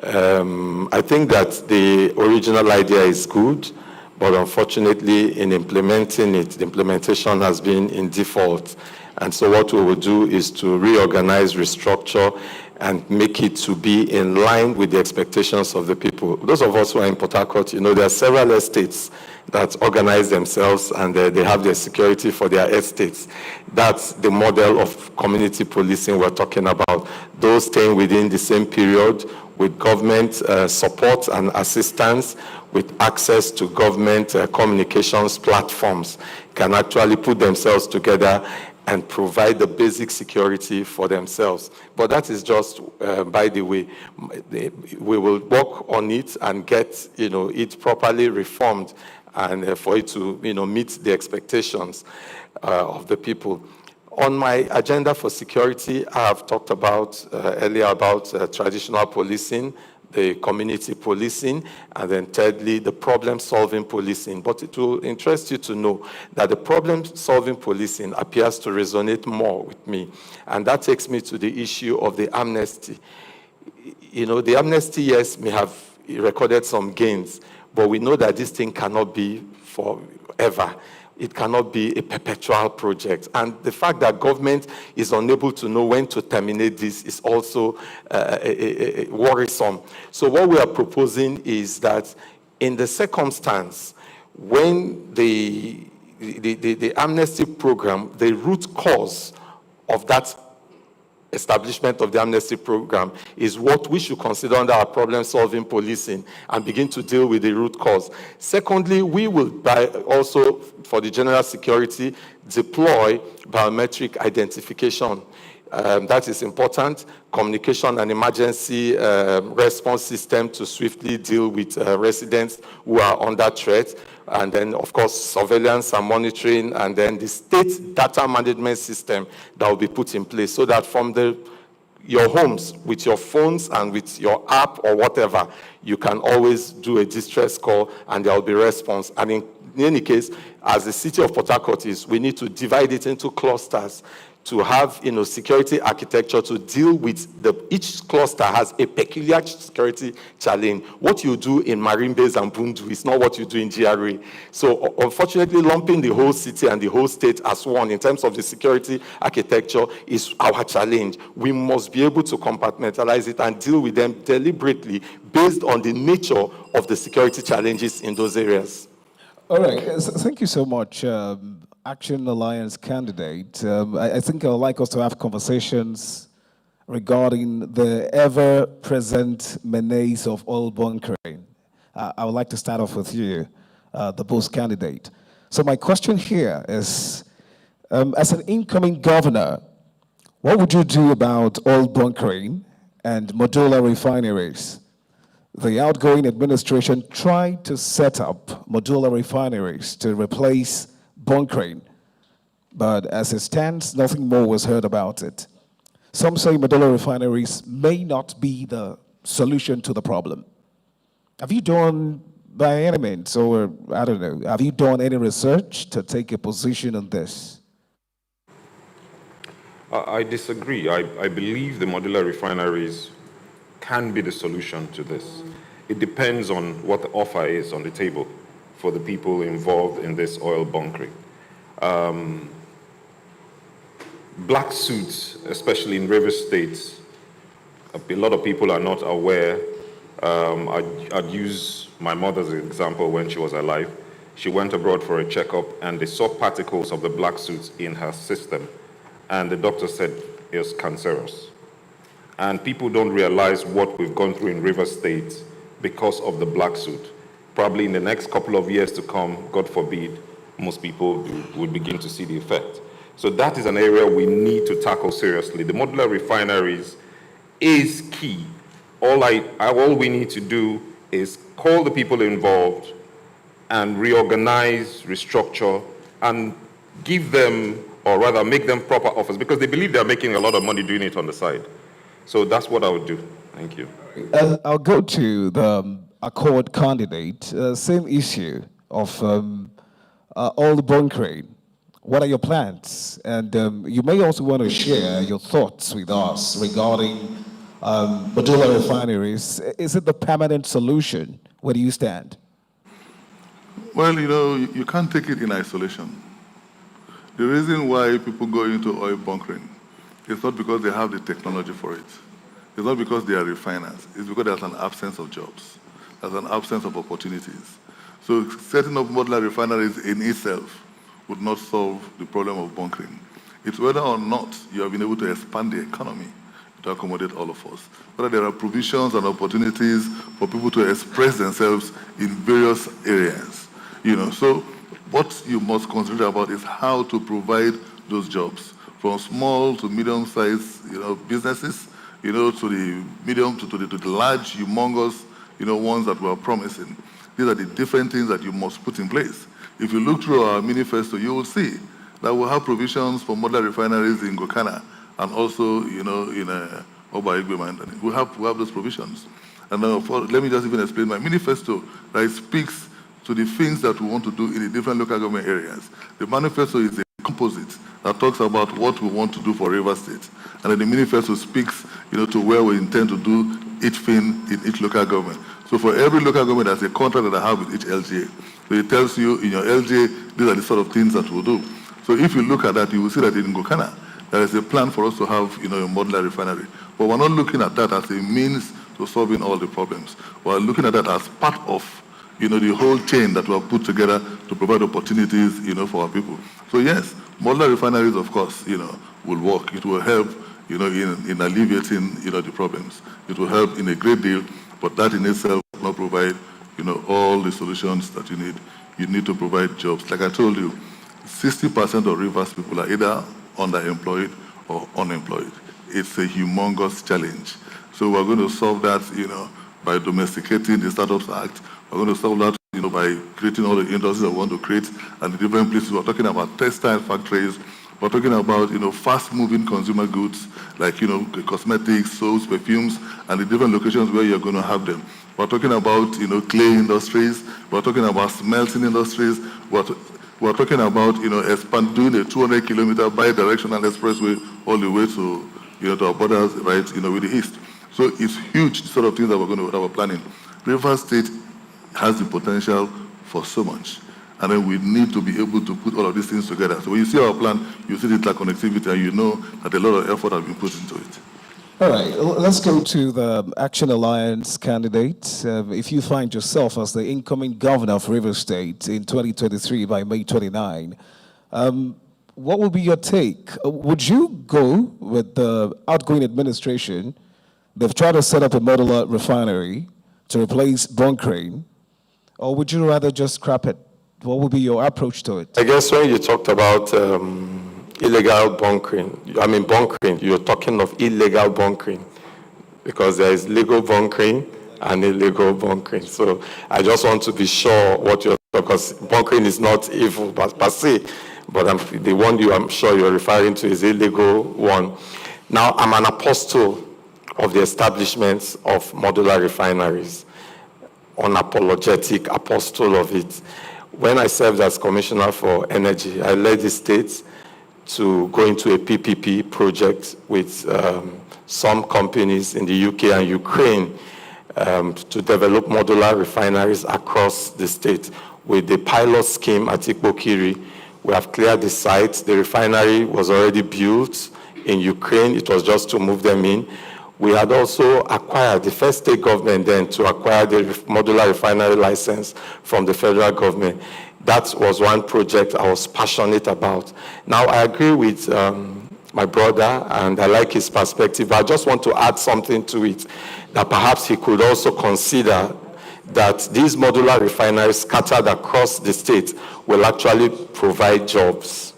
I think that the original idea is good, but unfortunately in implementing it, the implementation has been in default. And so what we will do is to reorganize, restructure, and make it to be in line with the expectations of the people. Those of us who are in Port Harcourt, there are several estates that organize themselves and they have their security for their estates. That's the model of community policing we're talking about. Those staying within the same period with government support and assistance, with access to government communications platforms, can actually put themselves together and provide the basic security for themselves. But that is just, by the way, we will work on it and get, it properly reformed and for it to, meet the expectations of the people. On my agenda for security, I have talked about earlier about traditional policing, the community policing, and then thirdly, the problem-solving policing. But it will interest you to know that the problem-solving policing appears to resonate more with me. And that takes me to the issue of the amnesty. The amnesty, yes, may have recorded some gains, but we know that this thing cannot be forever. It cannot be a perpetual project. And the fact that government is unable to know when to terminate this is also worrisome. So what we are proposing is that in the circumstance when the amnesty program, the root cause of that establishment of the amnesty program is what we should consider under our problem-solving policing and begin to deal with the root cause. Secondly, we will also, for the general security, deploy biometric identification That is important. Communication and emergency response system to swiftly deal with residents who are under threat. And then, of course, surveillance and monitoring, and then the state data management system that will be put in place so that from your homes, with your phones and with your app or whatever, you can always do a distress call and there will be response. And in any case, as the city of Port Harcourt is, we need to divide it into clusters to have, security architecture to deal with each cluster has a peculiar security challenge. What you do in Marine Base and Bundu is not what you do in GRA. So unfortunately, lumping the whole city and the whole state as one in terms of the security architecture is our challenge. We must be able to compartmentalize it and deal with them deliberately based on the nature of the security challenges in those areas. All right, thank you so much. Action Alliance candidate. I think I would like us to have conversations regarding the ever-present menace of oil bunkering. I would like to start off with you, the boss candidate. So my question here is, as an incoming governor, what would you do about oil bunkering and modular refineries? The outgoing administration tried to set up modular refineries to replace bunkering, but as it stands, nothing more was heard about it. Some say modular refineries may not be the solution to the problem. Have you done, by any means, or I don't know, have you done any research to take a position on this? I disagree. I believe the modular refineries can be the solution to this. It depends on what the offer is on the table for the people involved in this oil bunkering. Black suits, especially in river states, a lot of people are not aware. I'd use my mother as an example. When she was alive, she went abroad for a checkup and they saw particles of the black suits in her system, and the doctor said it was cancerous. And people don't realize what we've gone through in river states because of the black suit. Probably in the next couple of years to come, God forbid, most people would begin to see the effect. So that is an area we need to tackle seriously. The modular refineries is key. All we need to do is call the people involved and reorganize, restructure, and give them, or rather make them proper offers, because they believe they're making a lot of money doing it on the side. So that's what I would do. Thank you. I'll go to the Accord candidate. Same issue of all the bunkering. What are your plans? And you may also want to share your thoughts with us regarding modular refineries. Is it the permanent solution? Where do you stand? Well, you can't take it in isolation. The reason why people go into oil bunkering is not because they have the technology for it. It's not because they are refiners. It's because there's an absence of jobs. There's an absence of opportunities. So setting up modular refineries in itself would not solve the problem of bunkering. It's whether or not you have been able to expand the economy to accommodate all of us. Whether there are provisions and opportunities for people to express themselves in various areas. So what you must consider about is how to provide those jobs, from small to medium-sized, businesses, to the medium to the large, humongous, ones that we're promising. These are the different things that you must put in place. If you look through our manifesto, you will see that we'll have provisions for modular refineries in Gokana and also, in Oba Igwe. We have those provisions. And let me just even explain my manifesto that speaks to the things that we want to do in the different local government areas. The manifesto is a composite that talks about what we want to do for River State. And then the manifesto speaks, to where we intend to do each thing in each local government. So for every local government, there's a contract that I have with each LGA. So it tells you in your LGA, these are the sort of things that we'll do. So if you look at that, you will see that in Gokana, there is a plan for us to have, a modular refinery. But we're not looking at that as a means to solving all the problems. We're looking at that as part of, the whole chain that we have put together to provide opportunities, for our people. So yes, modular refineries, of course, will work. It will help, in alleviating, the problems. It will help in a great deal, but that in itself will not provide, all the solutions that you need. You need to provide jobs. Like I told you, 60% of Rivers people are either underemployed or unemployed. It's a humongous challenge. So we're going to solve that, by domesticating the Startups Act. We're going to solve that, by creating all the industries that we want to create and the different places. We're talking about textile factories. We're talking about, fast-moving consumer goods like, cosmetics, soaps, perfumes, and the different locations where you're going to have them. We're talking about, clay industries. We're talking about smelting industries. We're talking about, doing a 200-kilometer bi-directional expressway all the way to our borders, right, with the east. So it's huge sort of things that we're planning. River State has the potential for so much. And then we need to be able to put all of these things together. So when you see our plan, you see the interconnectivity, and you know that a lot of effort has been put into it. All right, let's go to the Action Alliance candidate. If you find yourself as the incoming governor of River State in 2023 by May 29, what will be your take? Would you go with the outgoing administration? They've tried to set up a modular refinery to replace bunkering, or would you rather just scrap it? What would be your approach to it? I guess when you talked about illegal bunkering, you're talking of illegal bunkering, because there is legal bunkering and illegal bunkering. So I just want to be sure what you're talking, because bunkering is not evil per se, but the one I'm sure you're referring to is illegal one. Now, I'm an apostle of the establishment of modular refineries, unapologetic apostle of it. When I served as Commissioner for Energy, I led the state to go into a PPP project with some companies in the UK and Ukraine to develop modular refineries across the state. With the pilot scheme at Ikpokiri, we have cleared the site. The refinery was already built in Ukraine. It was just to move them in. We had also acquired, the first state government then to acquire the modular refinery license from the federal government. That was one project I was passionate about. Now, I agree with my brother, and I like his perspective, but I just want to add something to it, that perhaps he could also consider that these modular refineries scattered across the state will actually provide jobs.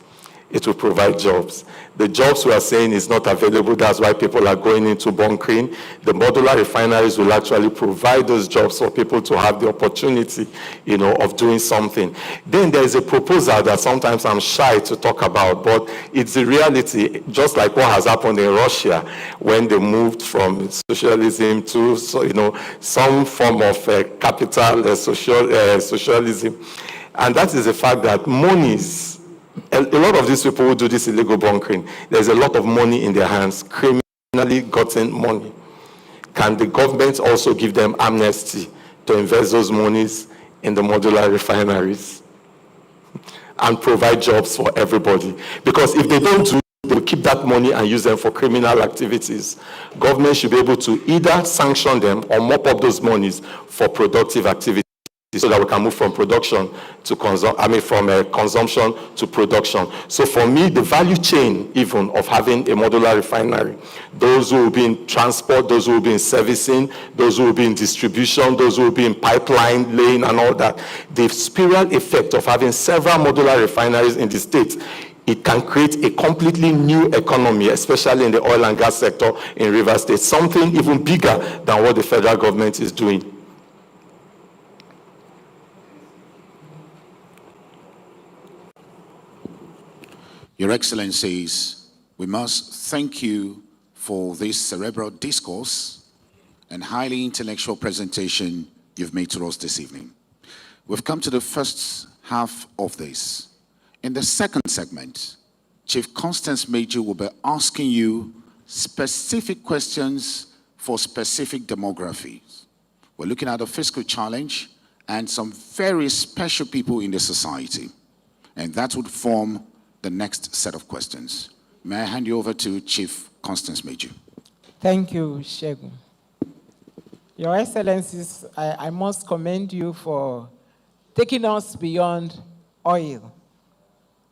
It will provide jobs. The jobs we are saying is not available. That's why people are going into bunkering. The modular refineries will actually provide those jobs for people to have the opportunity, of doing something. Then there is a proposal that sometimes I'm shy to talk about, but it's the reality, just like what has happened in Russia when they moved from socialism to, some form of capital socialism. And that is the fact that monies, a lot of these people who do this illegal bunkering, there's a lot of money in their hands, criminally gotten money. Can the government also give them amnesty to invest those monies in the modular refineries and provide jobs for everybody? Because if they don't do, they will keep that money and use them for criminal activities. Government should be able to either sanction them or mop up those monies for productive activities, so that we can move from production to consumption to production. So for me, the value chain even of having a modular refinery, those who will be in transport, those who will be in servicing, those who will be in distribution, those who will be in pipeline laying and all that, the spiral effect of having several modular refineries in the state, it can create a completely new economy, especially in the oil and gas sector in River State, something even bigger than what the federal government is doing. Your Excellencies, we must thank you for this cerebral discourse and highly intellectual presentation you've made to us this evening. We've come to the first half of this. In the second segment, Chief Constance Major will be asking you specific questions for specific demographies. We're looking at the fiscal challenge and some very special people in the society. And that would form the next set of questions. May I hand you over to Chief Constance Major? Thank you, Shegun. Your Excellencies, I must commend you for taking us beyond oil,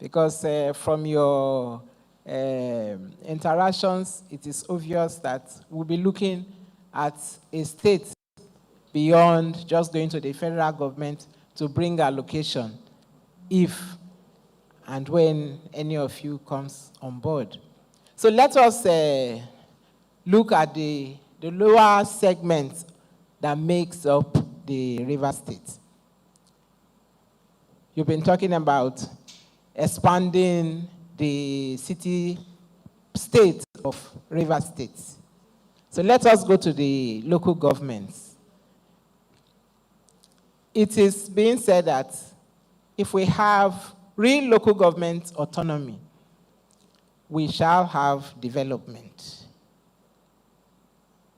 because from your interactions, it is obvious that we'll be looking at a state beyond just going to the federal government to bring allocation, if and when any of you comes on board. So let us look at the lower segment that makes up the River State. You've been talking about expanding the city-state of River State. So let us go to the local governments. It is being said that if we have real local government autonomy, we shall have development.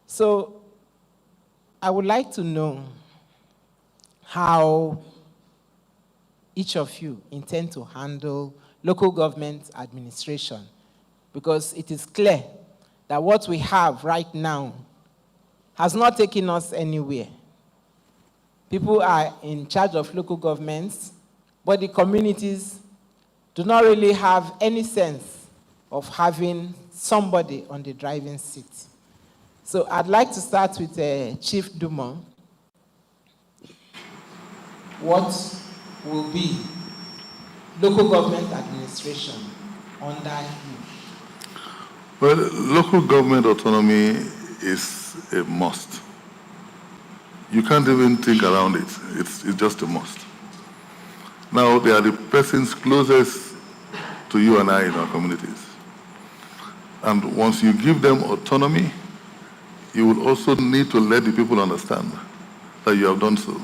So I would like to know how each of you intend to handle local government administration, because it is clear that what we have right now has not taken us anywhere. People are in charge of local governments, but the communities do not really have any sense of having somebody on the driving seat. So I'd like to start with Chief Dumo. What will be local government administration under you? Well, local government autonomy is a must. You can't even think around it. It's just a must. Now, they are the persons closest to you and I in our communities. And once you give them autonomy, you will also need to let the people understand that you have done so.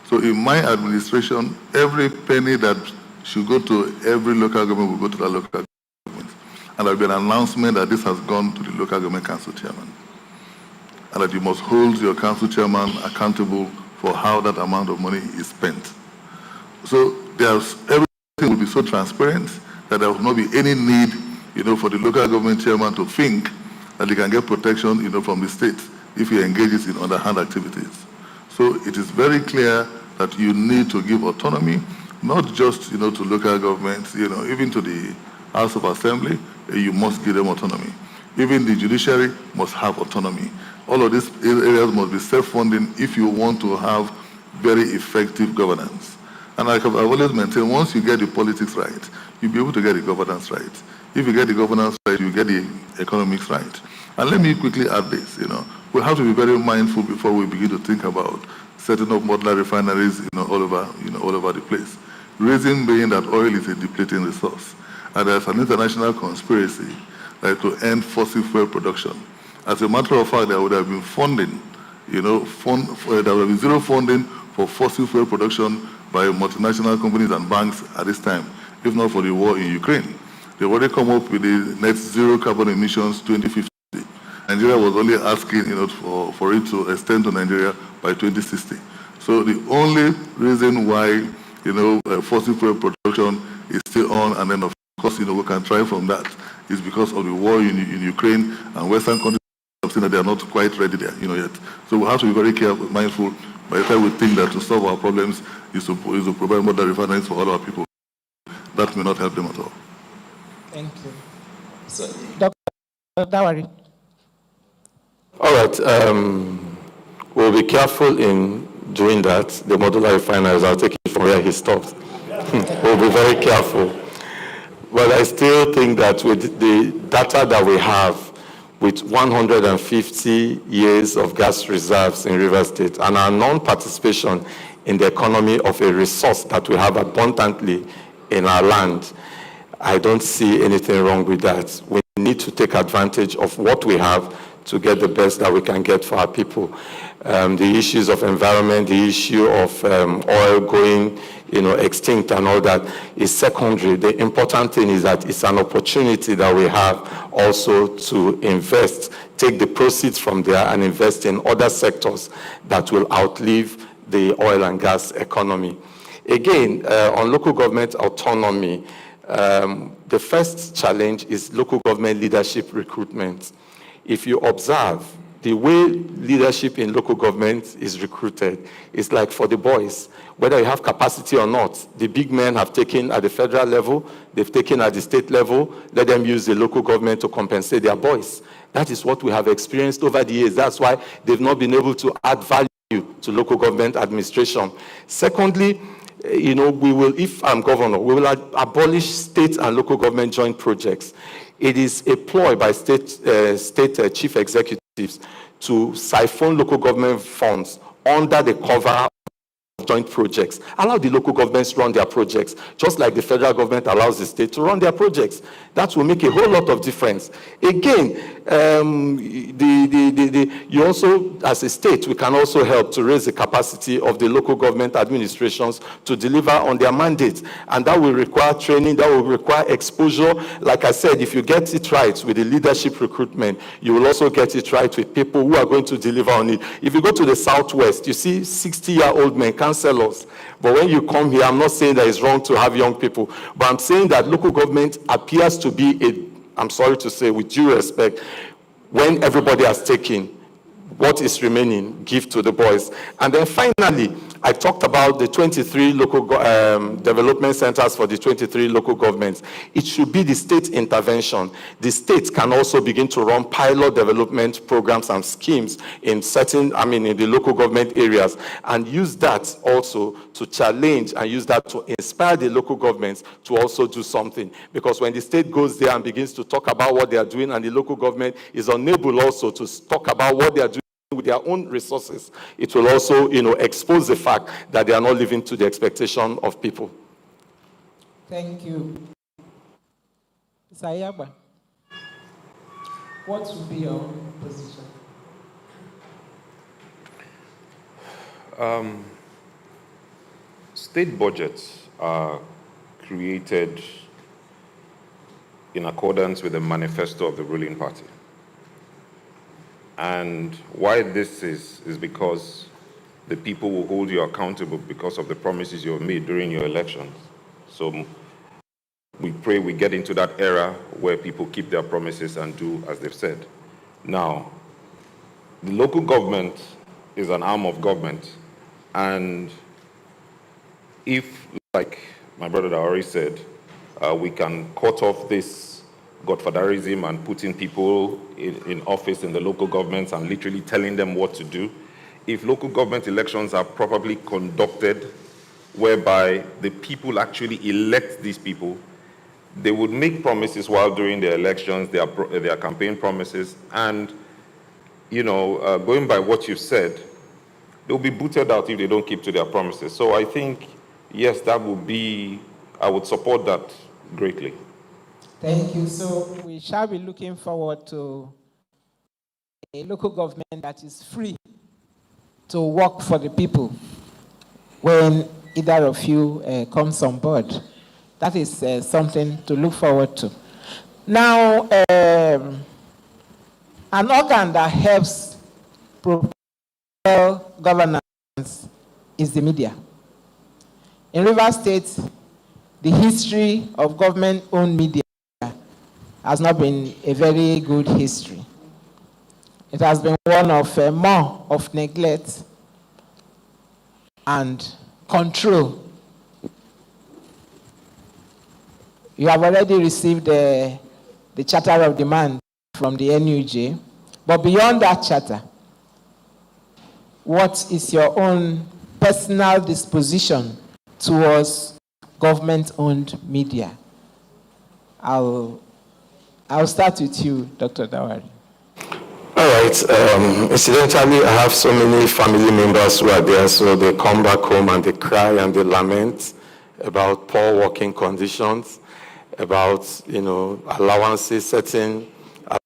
So in my administration, every penny that should go to every local government will go to the local government. And there will be an announcement that this has gone to the local government council chairman. And that you must hold your council chairman accountable for how that amount of money is spent. So everything will be so transparent that there will not be any need, for the local government chairman to think that he can get protection, from the state if he engages in underhand activities. So it is very clear that you need to give autonomy, not just, to local governments, even to the House of Assembly, you must give them autonomy. Even the judiciary must have autonomy. All of these areas must be self-funding if you want to have very effective governance. And like I've always maintained, once you get the politics right, you'll be able to get the governance right. If you get the governance right, you get the economics right. And let me quickly add this, we have to be very mindful before we begin to think about setting up modular refineries, all over the place. Reason being that oil is a depleting resource. And there's an international conspiracy to end fossil fuel production. As a matter of fact, there would have been funding, there would have been zero funding for fossil fuel production by multinational companies and banks at this time, if not for the war in Ukraine. They've already come up with the net zero carbon emissions 2050. Nigeria was only asking, for it to extend to Nigeria by 2060. So the only reason why, fossil fuel production is still on, and then of course, we can try from that, is because of the war in Ukraine, and Western countries have seen that they are not quite ready there, yet. So we have to be very careful, mindful. By the time we think that to solve our problems is to provide modern refineries for all our people, that may not help them at all. Thank you. So, Dr. Dawari. All right. We'll be careful in doing that. The modular refineries, I'll take it from where he stopped. We'll be very careful. But I still think that with the data that we have, with 150 years of gas reserves in River State and our non-participation in the economy of a resource that we have abundantly in our land, I don't see anything wrong with that. We need to take advantage of what we have to get the best that we can get for our people. The issues of environment, the issue of oil going, extinct and all that is secondary. The important thing is that it's an opportunity that we have also to invest, take the proceeds from there and invest in other sectors that will outlive the oil and gas economy. Again, on local government autonomy, the first challenge is local government leadership recruitment. If you observe, the way leadership in local government is recruited is like for the boys. Whether you have capacity or not, the big men have taken at the federal level, they've taken at the state level, let them use the local government to compensate their boys. That is what we have experienced over the years. That's why they've not been able to add value to local government administration. Secondly, we will, if I'm governor, we will abolish state and local government joint projects. It is a ploy by state chief executives to siphon local government funds under the cover joint projects. Allow the local governments run their projects, just like the federal government allows the state to run their projects. That will make a whole lot of difference. Again, you also, as a state, we can also help to raise the capacity of the local government administrations to deliver on their mandates. And that will require training, that will require exposure. Like I said, if you get it right with the leadership recruitment, you will also get it right with people who are going to deliver on it. If you go to the Southwest, you see 60-year-old men, councillors. But when you come here, I'm not saying that it's wrong to have young people, but I'm saying that local government appears to be I'm sorry to say, with due respect, when everybody has taken, what is remaining, give to the boys. And then finally, I talked about the 23 local development centers for the 23 local governments. It should be the state intervention. The state can also begin to run pilot development programs and schemes in certain, in the local government areas, and use that also to challenge and use that to inspire the local governments to also do something. Because when the state goes there and begins to talk about what they are doing, and the local government is unable also to talk about what they are doing with their own resources, it will also, expose the fact that they are not living to the expectation of people. Thank you. Mr. Ayaba, what would be your position? State budgets are created in accordance with the manifesto of the ruling party. And why this is because the people will hold you accountable because of the promises you have made during your elections. So we pray we get into that era where people keep their promises and do as they've said. Now, the local government is an arm of government, and if, like my brother Dawari said, we can cut off this godfatherism and putting people in office in the local governments and literally telling them what to do. If local government elections are properly conducted, whereby the people actually elect these people, they would make promises while during their elections, their campaign promises, and going by what you've said, they'll be booted out if they don't keep to their promises. So I think, yes, I would support that greatly. Thank you. So we shall be looking forward to a local government that is free to work for the people when either of you comes on board. That is something to look forward to. Now, an organ that helps propel governance is the media. In Rivers State, the history of government-owned media has not been a very good history. It has been one of more of neglect and control. You have already received the Charter of Demand from the NUJ, but beyond that charter, what is your own personal disposition towards government-owned media? I'll start with you, Dr. Dawari. All right. Incidentally, I have so many family members who are there, so they come back home and they cry and they lament about poor working conditions, about, allowances, certain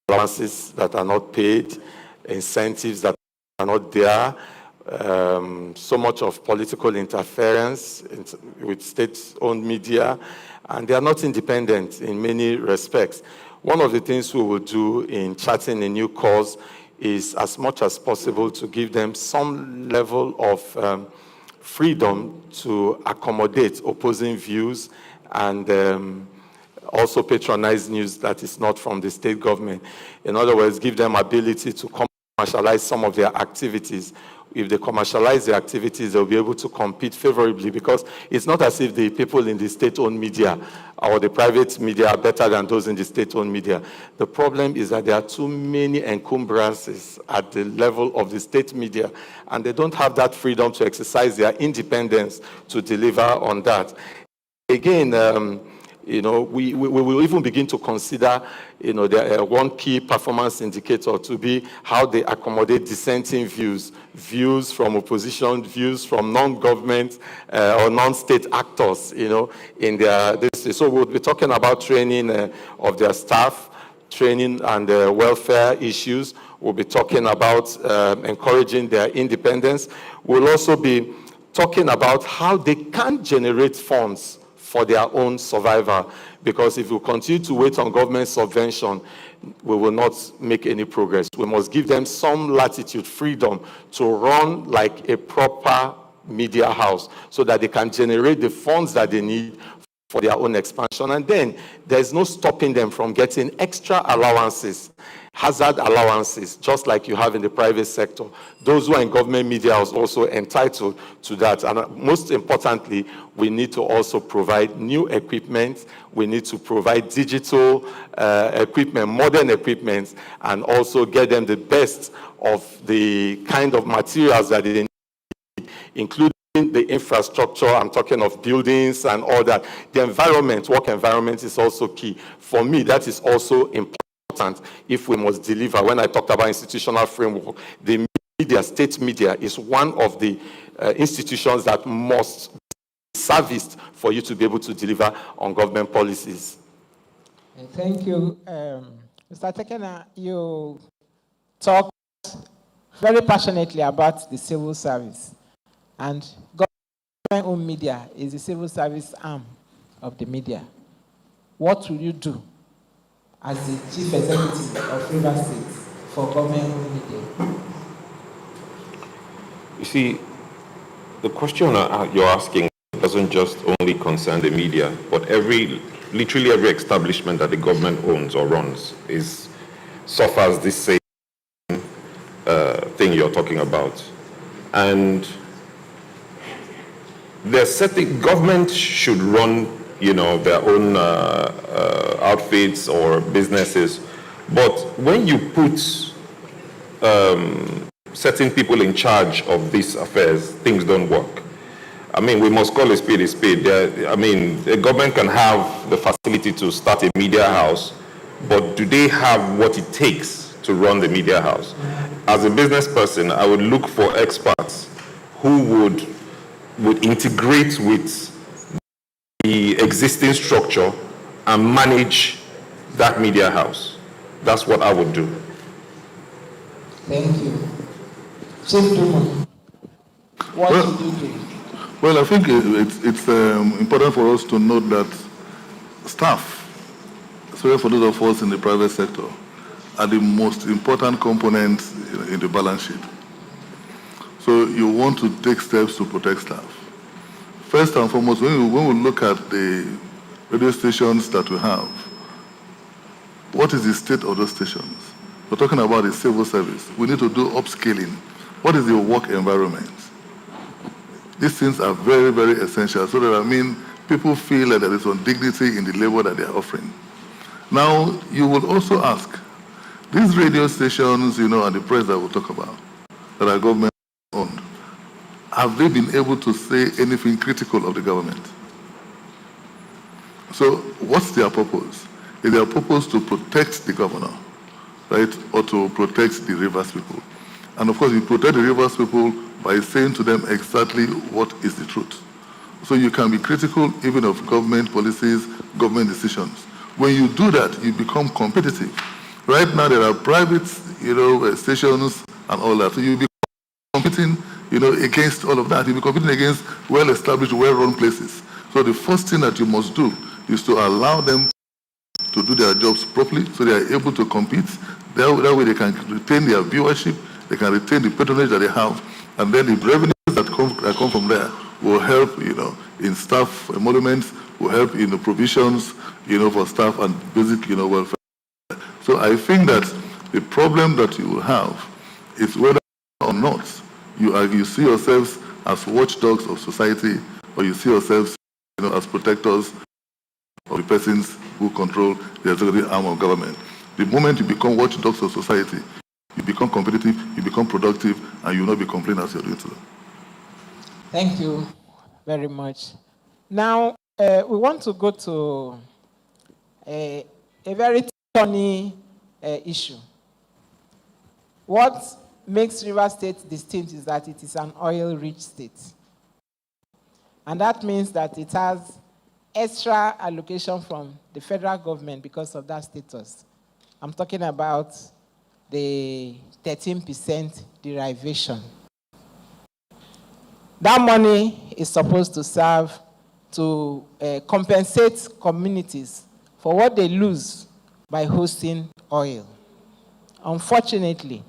allowances that are not paid, incentives that are not there, so much of political interference with state-owned media, and they are not independent in many respects. One of the things we will do in charting a new cause is, as much as possible, to give them some level of freedom to accommodate opposing views and also patronize news that is not from the state government. In other words, give them ability to commercialize some of their activities. If they commercialize their activities, they'll be able to compete favorably, because it's not as if the people in the state-owned media or the private media are better than those in the state-owned media. The problem is that there are too many encumbrances at the level of the state media, and they don't have that freedom to exercise their independence to deliver on that. Again, You know, we will even begin to consider, you know, one key performance indicator to be how they accommodate dissenting views, views from opposition, views from non-government or non-state actors, you know, in their, so we'll be talking about training of their staff, training and welfare issues. We'll be talking about encouraging their independence. We'll also be talking about how they can generate funds for their own survival, because if we continue to wait on government subvention, we will not make any progress. We must give them some latitude, freedom to run like a proper media house so that they can generate the funds that they need for their own expansion. And then there's no stopping them from getting extra allowances, hazard allowances, just like you have in the private sector. Those who are in government media are also entitled to that. And most importantly, we need to also provide new equipment. We need to provide digital equipment, modern equipment, and also get them the best of the kind of materials that they need, including the infrastructure. I'm talking of buildings and all that. The environment, work environment, is also key. For me, that is also important if we must deliver. When I talked about institutional framework, the media, state media, is one of the institutions that must be serviced for you to be able to deliver on government policies. Thank you. Mr. Tekena, you talked very passionately about the civil service. And government-owned media is the civil service arm of the media. What will you do as the chief executive of Rivers State for government-owned media? You see, the question you're asking doesn't just only concern the media, but literally every establishment that the government owns or runs suffers this same thing you're talking about. And there's certain government should run, you know, their own outfits or businesses, but when you put certain people in charge of these affairs, things don't work. I mean, we must call a spade a spade. I mean, the government can have the facility to start a media house, but do they have what it takes to run the media house? As a business person, I would look for experts who would integrate with the existing structure and manage that media house. That's what I would do. Thank you. Chief Dumo, what would you do? Well, I think it's important for us to note that staff, especially for those of us in the private sector, are the most important components in the balance sheet. So you want to take steps to protect staff. First and foremost, when we look at the radio stations that we have, what is the state of those stations? We're talking about the civil service. We need to do upscaling. What is the work environment? These things are very, very essential so that, I mean, people feel that there is some dignity in the labor that they are offering. Now, you will also ask, these radio stations, you know, and the press that we'll talk about, that are government-owned, have they been able to say anything critical of the government? So what's their purpose? Is their purpose to protect the governor, right, or to protect the Rivers people? And of course, you protect the Rivers people by saying to them exactly what is the truth. So you can be critical even of government policies, government decisions. When you do that, you become competitive. Right now, there are private, you know, stations and all that. So you'll be competing, you know, against all of that. You'll be competing against well-established, well-run places. So the first thing that you must do is to allow them to do their jobs properly so they are able to compete. That way they can retain their viewership, they can retain the patronage that they have, and then the revenues that come from there will help, you know, in staff emoluments, will help in the provisions, you know, for staff and basic, you know, welfare. So I think that the problem that you will have is whether or not you see yourselves as watchdogs of society, or you see yourselves, you know, as protectors of the persons who control the executive arm of government. The moment you become watchdogs of society, you become competitive, you become productive, and you will not be complaining as you're doing today. Thank you very much. Now, we want to go to a very thorny issue. What makes Rivers State distinct is that it is an oil-rich state. And that means that it has extra allocation from the federal government because of that status. I'm talking about the 13% derivation. That money is supposed to serve to compensate communities for what they lose by hosting oil. Unfortunately,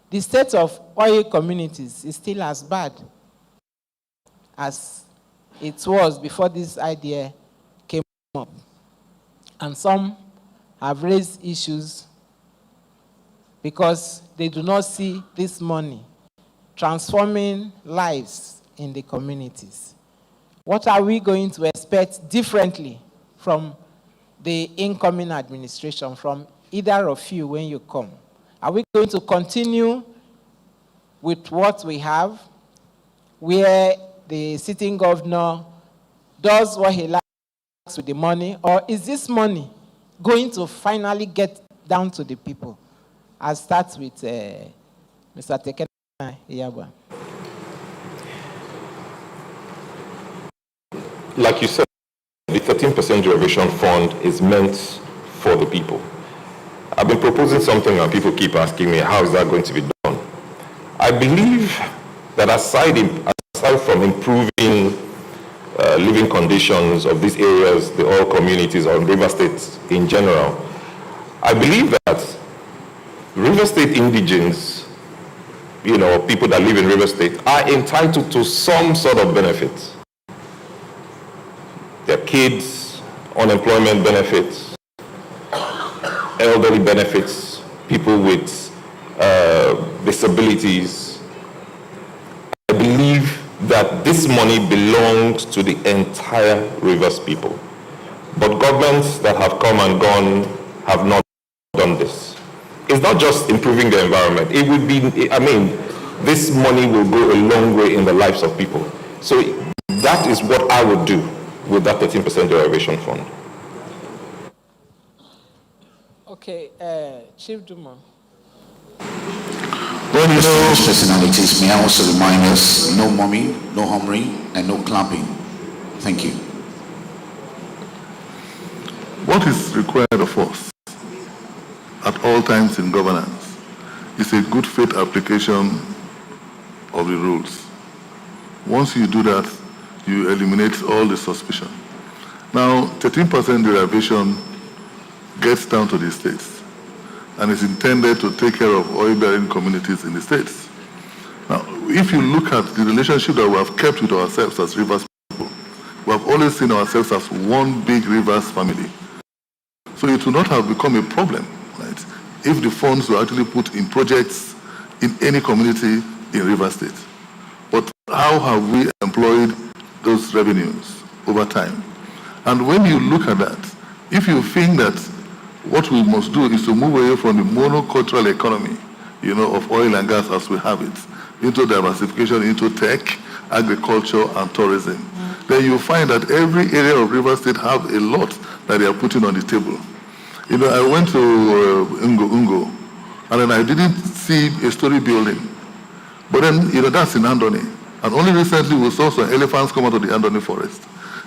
the state of oil communities is still as bad as it was before this idea came up. And some have raised issues because they do not see this money transforming lives in the communities. What are we going to expect differently from the incoming administration, from either of you when you come? Are we going to continue with what we have, where the sitting governor does what he likes with the money, or is this money going to finally get down to the people? I'll start with Mr. Tekena Iyaba. Like you said, the 13% derivation fund is meant for the people. I've been proposing something and people keep asking me, how is that going to be done? I believe that aside from improving living conditions of these areas, the oil communities or River State in general, I believe that River State indigents, people that live in River State, are entitled to some sort of benefits. Their kids, unemployment benefits, elderly benefits, people with disabilities. I believe that this money belongs to the entire Rivers people. But governments that have come and gone have not done this. It's not just improving the environment. It would be, this money will go a long way in the lives of people. So that is what I would do with that 13% derivation fund. Okay, Chief Dumo. Well, distinguished personalities, may I also remind us, no mumming, no humming, and no clapping. Thank you. What is required of us at all times in governance is a good faith application of the rules. Once you do that, you eliminate all the suspicion. Now, 13% derivation gets down to the states and is intended to take care of oil-bearing communities in the states. Now, if you look at the relationship that we have kept with ourselves as Rivers people, we have always seen ourselves as one big Rivers family. So it would not have become a problem, right, if the funds were actually put in projects in any community in Rivers State. But how have we employed those revenues over time? And when you look at that, if you think that what we must do is to move away from the monocultural economy, of oil and gas as we have it, into diversification, into tech, agriculture, and tourism, then you find that every area of River State have a lot that they are putting on the table. I went to Ungo, and then I didn't see a story building. But then, that's in Andoni. And only recently we saw some elephants come out of the Andoni forest.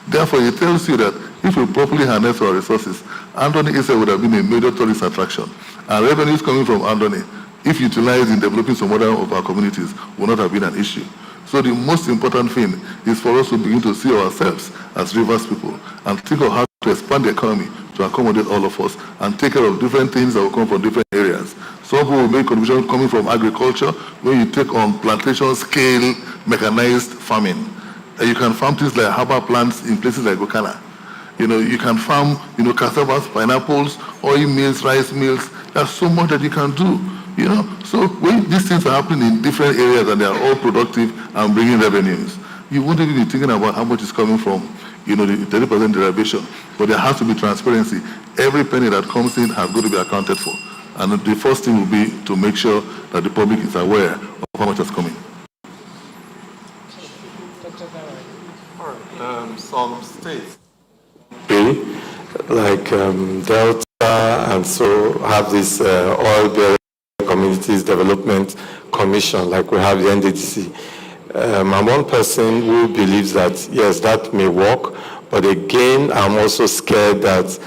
Therefore, it tells you that if we properly harness our resources, Andoni itself would have been a major tourist attraction. And revenues coming from Andoni, if utilized in developing some other of our communities, would not have been an issue. So the most important thing is for us to begin to see ourselves as Rivers people and think of how to expand the economy to accommodate all of us and take care of different things that will come from different areas. Some people will make contributions coming from agriculture, when you take on plantation scale mechanized farming. You can farm things like herbal plants in places like Okana. You can farm, cassavas, pineapples, oil mills, rice mills. There's so much that you can do, So when these things are happening in different areas and they are all productive and bringing revenues, you won't even be thinking about how much is coming from, the 30% derivation. But there has to be transparency. Every penny that comes in has got to be accounted for. And the first thing will be to make sure that the public is aware of how much is coming. Some states pay like Delta, and so have this oil-bearing communities development commission, like we have the NDDC. I'm one person who believes that, yes, that may work, but again, I'm also scared that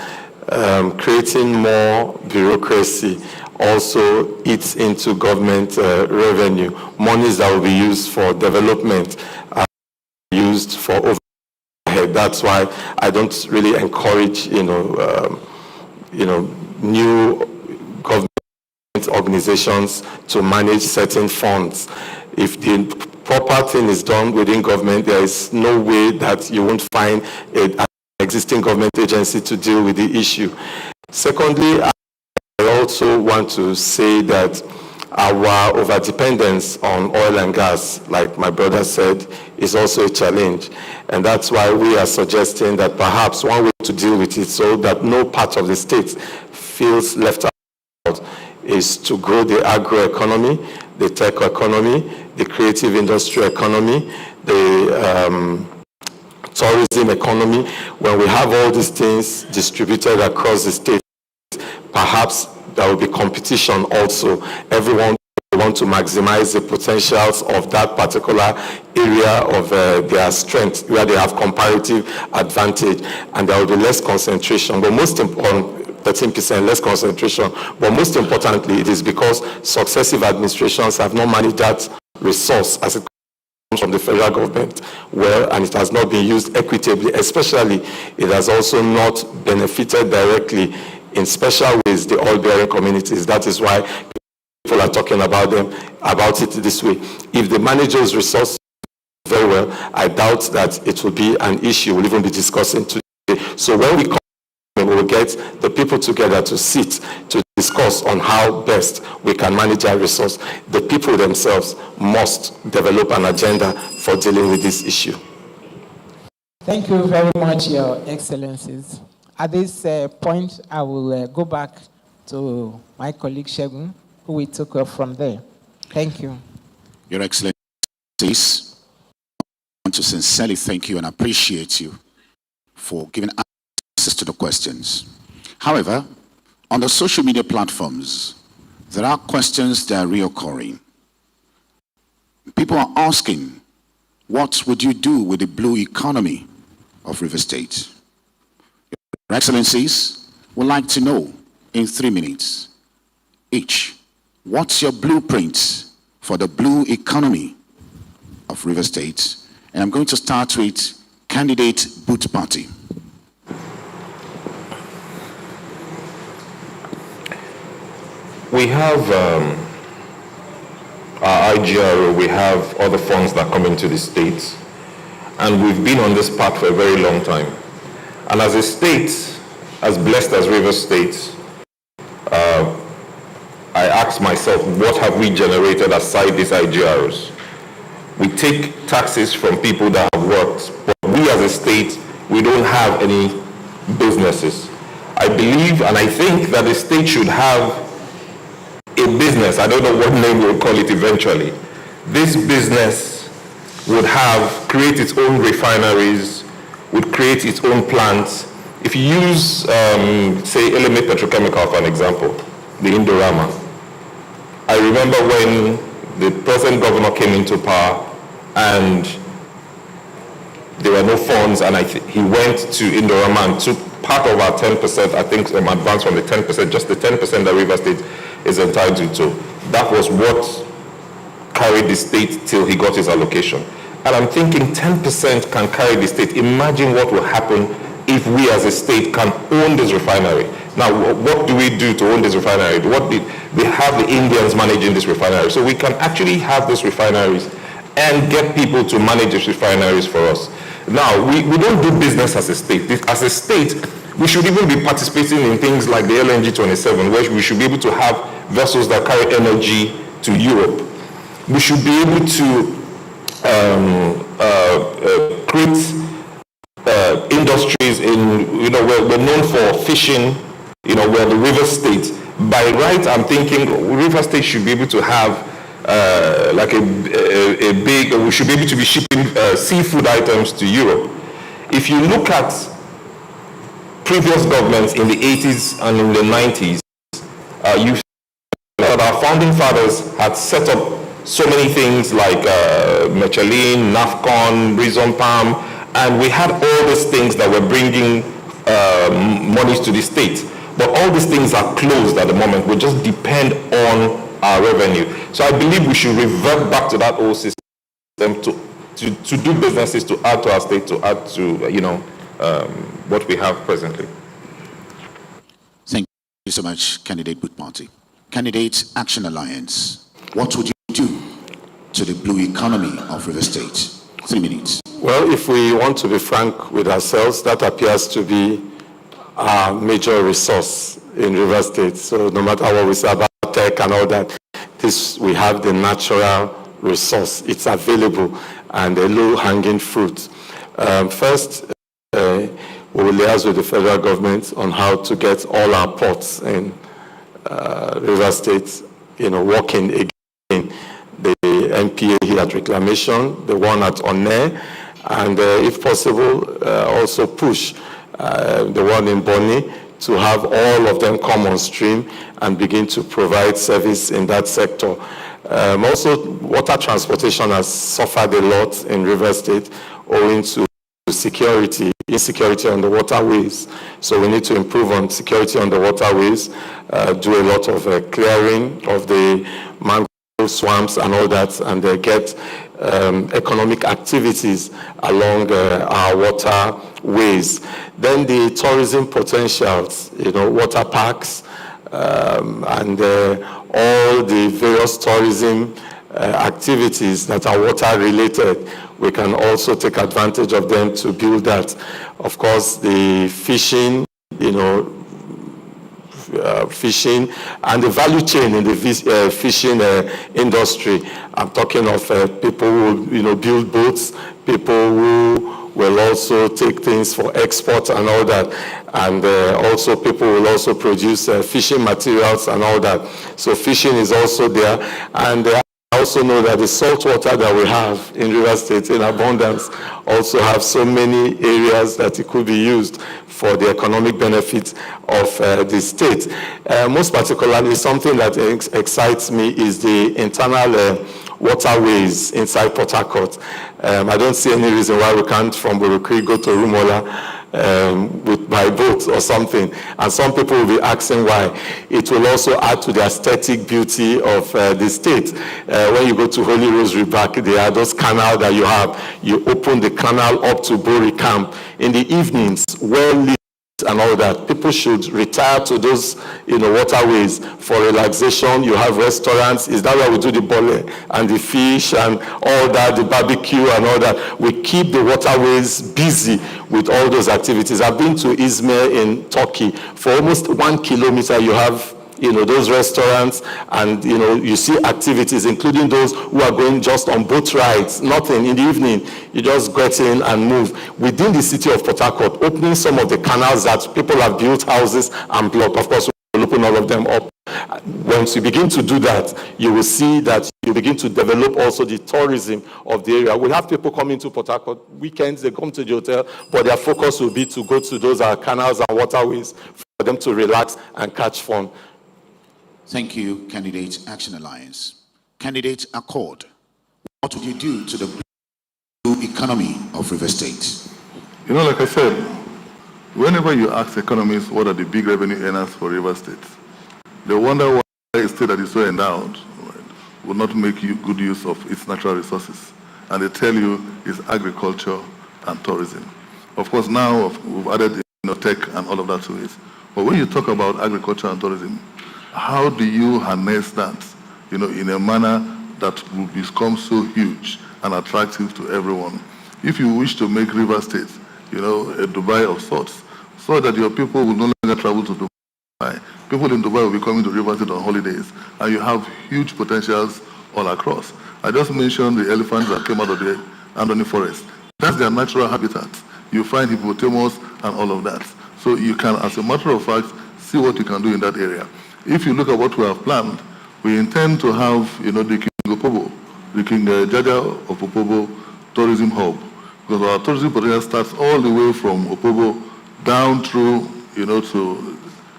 creating more bureaucracy also eats into government revenue. Monies that will be used for development are used for overhead. That's why I don't really encourage, new government organizations to manage certain funds. If the proper thing is done within government, there is no way that you won't find an existing government agency to deal with the issue. Secondly, I also want to say that our overdependence on oil and gas, like my brother said, is also a challenge. And that's why we are suggesting that perhaps one way to deal with it so that no part of the state feels left out is to grow the agro-economy, the tech economy, the creative industry economy, the tourism economy. When we have all these things distributed across the state, perhaps there will be competition also. Everyone will want to maximize the potentials of that particular area of their strength, where they have comparative advantage, and there will be less concentration. But most important, 13% less concentration. But most importantly, it is because successive administrations have not managed that resource as it comes from the federal government well, and it has not been used equitably. Especially, it has also not benefited directly in special ways the oil-bearing communities. That is why people are talking about it this way. If they manage those resources very well, I doubt that it will be an issue we'll even be discussing today. So when we come, we will get the people together to sit, to discuss on how best we can manage our resource. The people themselves must develop an agenda for dealing with this issue. Thank you very much, Your Excellencies. At this point, I will go back to my colleague Shegun, who will take off from there. Thank you. Your Excellencies, I want to sincerely thank you and appreciate you for giving access to the questions. However, on the social media platforms, there are questions that are reoccurring. People are asking, what would you do with the blue economy of River State? Your Excellencies would like to know in 3 minutes each, what's your blueprint for the blue economy of River State? And I'm going to start with candidate Boot Party. We have our IGRO, we have other funds that come into the states, and we've been on this path for a very long time. And as a state, as blessed as River State, I ask myself, what have we generated aside these IGRs? We take taxes from people that have worked, but we as a state, we don't have any businesses. I believe and I think that the state should have a business. I don't know what name we'll call it eventually. This business would create its own refineries, would create its own plants. If you use, say, Element Petrochemical for an example, the Indorama. I remember when the present governor came into power and there were no funds, and he went to Indorama and took part of our 10%, I think advance from the 10%, just the 10% that River State is entitled to. That was what carried the state till he got his allocation. And I'm thinking 10% can carry the state. Imagine what will happen if we as a state can own this refinery. Now, what do we do to own this refinery? We have the Indians managing this refinery. So we can actually have these refineries and get people to manage these refineries for us. Now, we don't do business as a state. As a state, we should even be participating in things like the LNG 27, where we should be able to have vessels that carry energy to Europe. We should be able to create industries we're known for fishing, we're the river state. By right, I'm thinking River State should be able to have we should be able to be shipping seafood items to Europe. If you look at previous governments in the 80s and in the 90s, you that our founding fathers had set up so many things like Michelin, NAFCON, Reason Palm, and we had all these things that were bringing monies to the state. But all these things are closed at the moment. We just depend on our revenue. So I believe we should revert back to that old system to do businesses, to add to our state, to add to what we have presently. Thank you so much, Candidate Boot Party. Candidate Action Alliance, what would you do to the blue economy of River State? 3 minutes. Well, if we want to be frank with ourselves, that appears to be our major resource in River State. So no matter what we say about tech and all that, we have the natural resource. It's available and a low-hanging fruit. First, we will liaise with the federal government on how to get all our ports in River State, working again. The MPA here at Reclamation, the one at Onne, and if possible, also push the one in Bonny to have all of them come on stream and begin to provide service in that sector. Also, water transportation has suffered a lot in River State owing to insecurity on the waterways. So we need to improve on security on the waterways, do a lot of clearing of the mangrove swamps and all that, and get economic activities along our waterways. Then the tourism potentials, water parks, and all the various tourism activities that are water related, we can also take advantage of them to build that. Of course, the fishing, fishing and the value chain in the fishing industry. I'm talking of people who build boats, people who will also take things for export and all that, and also people will also produce fishing materials and all that. So fishing is also there, and I also know that the salt water that we have in River State in abundance also have so many areas that it could be used for the economic benefit of the state. Most particularly, something that excites me is the internal waterways inside Port Harcourt. I don't see any reason why we can't from Burukri go to Rumola by boat or something. And some people will be asking why. It will also add to the aesthetic beauty of the state. When you go to Holy Rosary back, there are those canals that you have. You open the canal up to Bori Camp. In the evenings, well lit and all that, people should retire to those waterways for relaxation. You have restaurants. Is that where we do the bole and the fish and all that, the barbecue and all that? We keep the waterways busy with all those activities. I've been to Izmir in Turkey. For almost 1 kilometer, you have those restaurants, and you see activities, including those who are going just on boat rides, nothing in the evening. You just get in and move. Within the city of Port Harcourt, opening some of the canals that people have built houses and blocked. Of course, we'll open all of them up. Once you begin to do that, you will see that you begin to develop also the tourism of the area. We'll have people coming to Port Harcourt weekends, they come to the hotel, but their focus will be to go to those canals and waterways for them to relax and catch fun. Thank you, Candidate Action Alliance. Candidate Accord, what would you do to the blue economy of River State? Like I said, whenever you ask economists what are the big revenue earners for River State, they wonder why a state that is so endowed will not make good use of its natural resources. And they tell you it's agriculture and tourism. Of course, now we've added tech and all of that to it. But when you talk about agriculture and tourism, how do you harness that, in a manner that will become so huge and attractive to everyone? If you wish to make River State, a Dubai of sorts, so that your people will no longer travel to Dubai. People in Dubai will be coming to River State on holidays, and you have huge potentials all across. I just mentioned the elephants that came out of the Anthony Forest. That's their natural habitat. You find hippopotamus and all of that. So you can, as a matter of fact, see what you can do in that area. If you look at what we have planned, we intend to have, the King Opobo, the King Jaja of Opobo tourism hub, because our tourism potential starts all the way from Opobo down through, to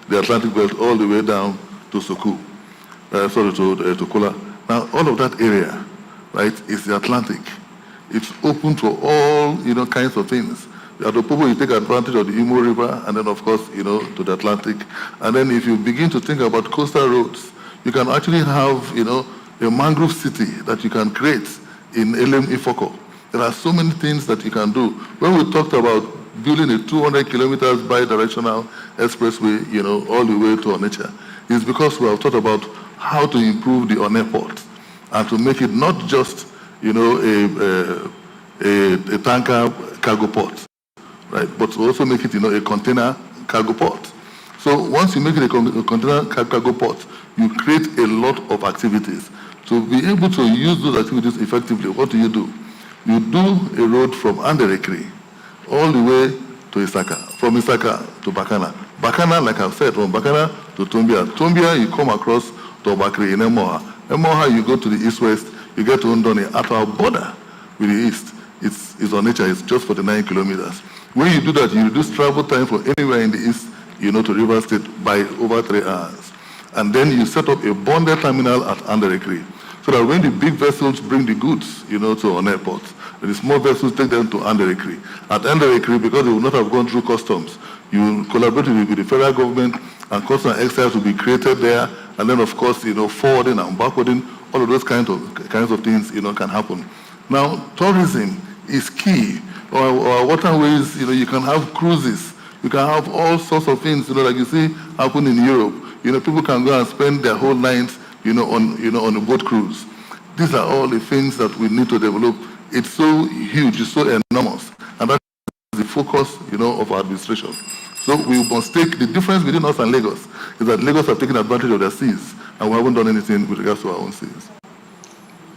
the Atlantic belt, all the way down to Soku, to Kola. Now, all of that area, right, is the Atlantic. It's open to all, kinds of things. At Opobo, you take advantage of the Imo River, and then, of course, to the Atlantic. And then if you begin to think about coastal roads, you can actually have, a mangrove city that you can create in Elem Ifoko. There are so many things that you can do. When we talked about building a 200 kilometers bi-directional expressway, all the way to Onitsha, it's because we have thought about how to improve the One port and to make it not just, a tanker cargo port, right? But to also make it, a container cargo port. So once you make it a container cargo port, you create a lot of activities. To be able to use those activities effectively, what do? You do a road from Anderekri all the way to Isaka, from Isaka to Bakana. Bakana, like I've said, from Bakana to Tombia. Tombia, you come across to Bakri in Emoha. Emoha, you go to the east-west, you get to Undoni. At our border with the east, it's on nature, it's just 49 kilometers. When you do that, you reduce travel time from anywhere in the east, to River State by over 3 hours. And then you set up a bonded terminal at Anderekri, so that when the big vessels bring the goods, to an airport, the small vessels take them to Anderekri. At Anderekri, because they would not have gone through customs, you collaborate with the federal government, and customs and excise will be created there. And then, of course, forwarding and backwarding, all of those kinds of things, can happen. Now, tourism is key. Our waterways, you can have cruises. You can have all sorts of things, like you see happen in Europe. People can go and spend their whole nights, on a boat cruise. These are all the things that we need to develop. It's so huge, it's so enormous, and that's the focus, of our administration. So we must take the difference between us and Lagos is that Lagos have taken advantage of their seas, and we haven't done anything with regards to our own seas.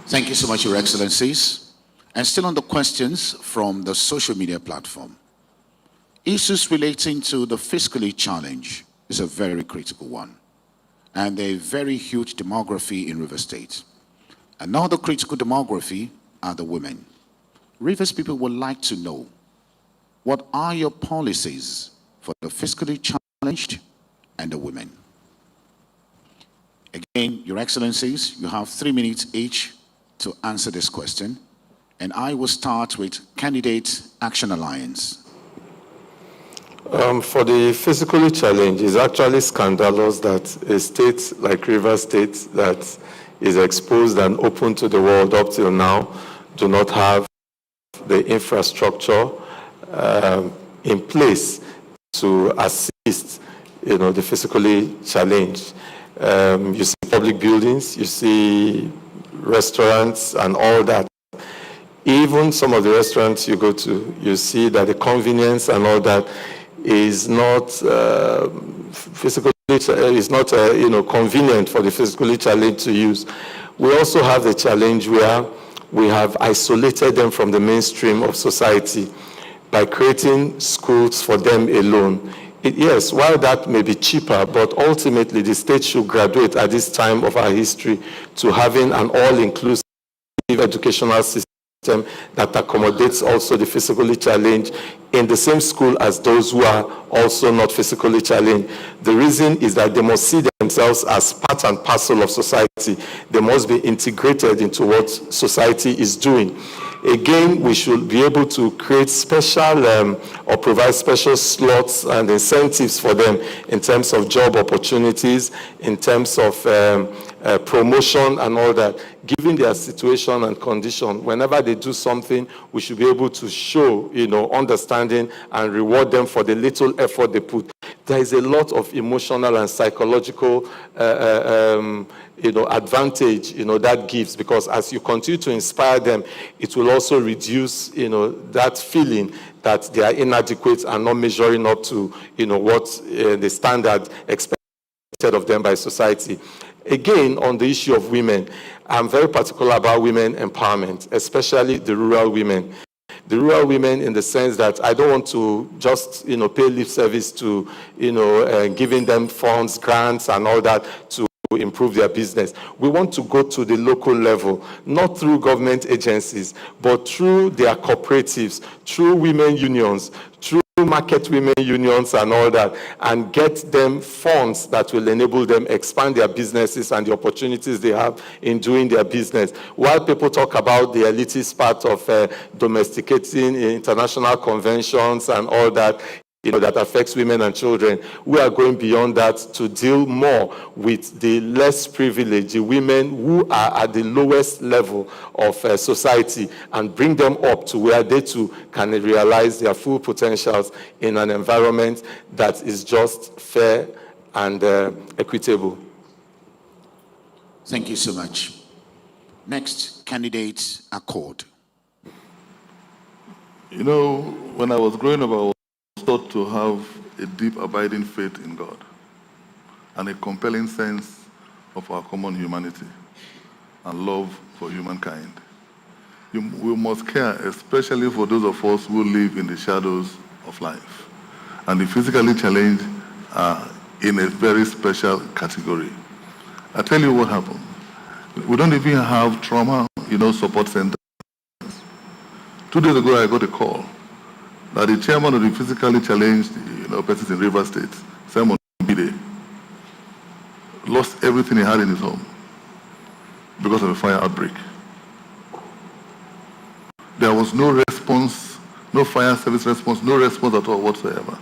Thank you so much, Your Excellencies. And still on the questions from the social media platform. Issues relating to the fiscally challenged is a very critical one, and a very huge demography in Rivers State. Another critical demography are the women. Rivers people would like to know, what are your policies for the fiscally challenged and the women? Again, Your Excellencies, you have 3 minutes each to answer this question, and I will start with Candidate Action Alliance. For the physically challenged, it's actually scandalous that a state like Rivers State that is exposed and open to the world up till now do not have the infrastructure in place to assist, the physically challenged. You see public buildings, you see restaurants and all that. Even some of the restaurants you go to, you see that the convenience and all that is not physically, is not convenient for the physically challenged to use. We also have the challenge where we have isolated them from the mainstream of society by creating schools for them alone. Yes, while that may be cheaper, but ultimately the state should graduate at this time of our history to having an all-inclusive educational system that accommodates also the physically challenged in the same school as those who are also not physically challenged. The reason is that they must see themselves as part and parcel of society. They must be integrated into what society is doing. Again, we should be able to create special or provide special slots and incentives for them in terms of job opportunities, in terms of promotion and all that. Given their situation and condition, whenever they do something, we should be able to show, understanding and reward them for the little effort they put. There is a lot of emotional and psychological advantage, that gives, because as you continue to inspire them, it will also reduce, that feeling that they are inadequate and not measuring up to, what the standard expected of them by society. Again, on the issue of women, I'm very particular about women empowerment, especially the rural women. The rural women, in the sense that I don't want to just, pay lip service to, giving them funds, grants, and all that to improve their business. We want to go to the local level, not through government agencies, but through their cooperatives, through women unions, through market women unions and all that, and get them funds that will enable them expand their businesses and the opportunities they have in doing their business. While people talk about the elitist part of domesticating international conventions and all that, that affects women and children, we are going beyond that to deal more with the less privileged, the women who are at the lowest level of society, and bring them up to where they too can realize their full potentials in an environment that is just, fair, and equitable. Thank you so much. Next, candidate Accord. You know, when I was growing up, I was taught to have a deep, abiding faith in God and a compelling sense of our common humanity and love for humankind. We must care, especially for those of us who live in the shadows of life. And the physically challenged are in a very special category. I tell you what happened. We don't even have trauma, support centers. 2 days ago, I got a call that the chairman of the physically challenged, persons in Rivers State, Simon Bide, lost everything he had in his home because of a fire outbreak. There was no response, no fire service response, no response at all whatsoever.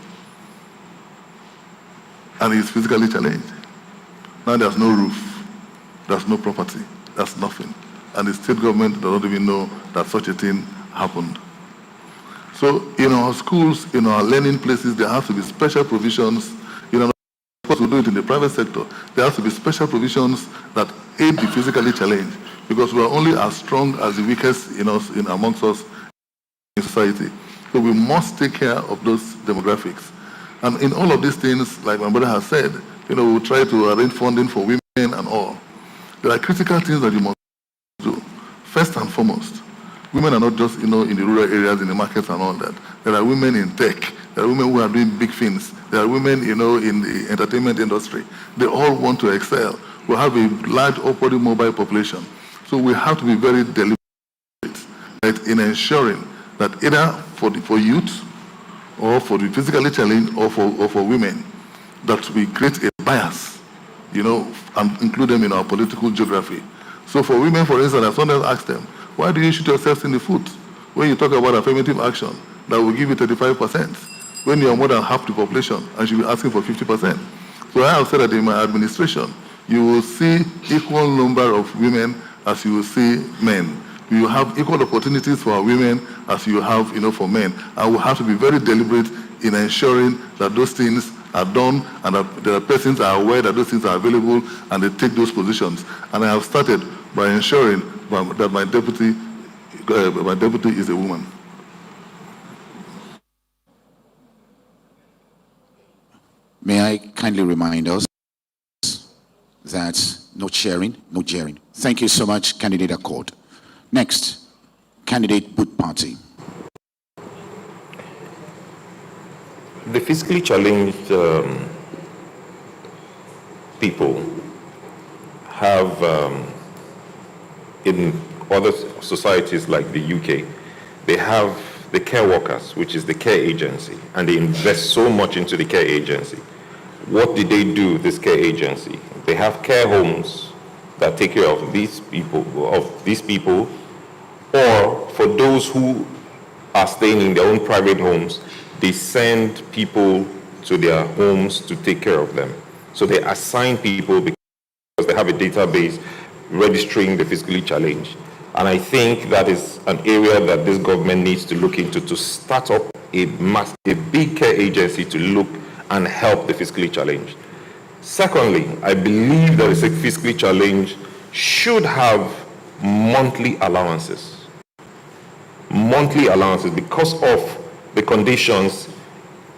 And he's physically challenged. Now there's no roof, there's no property, there's nothing. And the state government does not even know that such a thing happened. So in our schools, in our learning places, there has to be special provisions. Of course, we do it in the private sector. There has to be special provisions that aid the physically challenged, because we are only as strong as the weakest amongst us in society. So we must take care of those demographics. And in all of these things, like my brother has said, we'll try to arrange funding for women and all. There are critical things that you must do. First and foremost, women are not just, in the rural areas, in the markets and all that. There are women in tech. There are women who are doing big things. There are women, in the entertainment industry. They all want to excel. We have a large upwardly mobile population. So we have to be very deliberate in ensuring that either for youth or for the physically challenged or for women, that we create a bias, and include them in our political geography. So for women, for instance, as someone else asked them, why do you shoot yourself in the foot when you talk about affirmative action that will give you 35%, when you are more than half the population and should be asking for 50%? So I have said that in my administration, you will see equal number of women as you will see men. You will have equal opportunities for our women as you have, for men. And we have to be very deliberate in ensuring that those things are done and that the persons are aware that those things are available and they take those positions. And I have started by ensuring that my deputy is a woman. May I kindly remind us that no sharing, no jeering. Thank you so much, candidate Accord. Next, candidate Boot Party. The physically challenged people have, in other societies like the UK, they have the care workers, which is the care agency, and they invest so much into the care agency. What did they do, this care agency? They have care homes that take care of these people, or for those who are staying in their own private homes, they send people to their homes to take care of them. So they assign people because they have a database registering the physically challenged. And I think that is an area that this government needs to look into, to start up a big care agency to look and help the physically challenged. Secondly, I believe that the physically challenged should have monthly allowances. Monthly allowances, because of the conditions,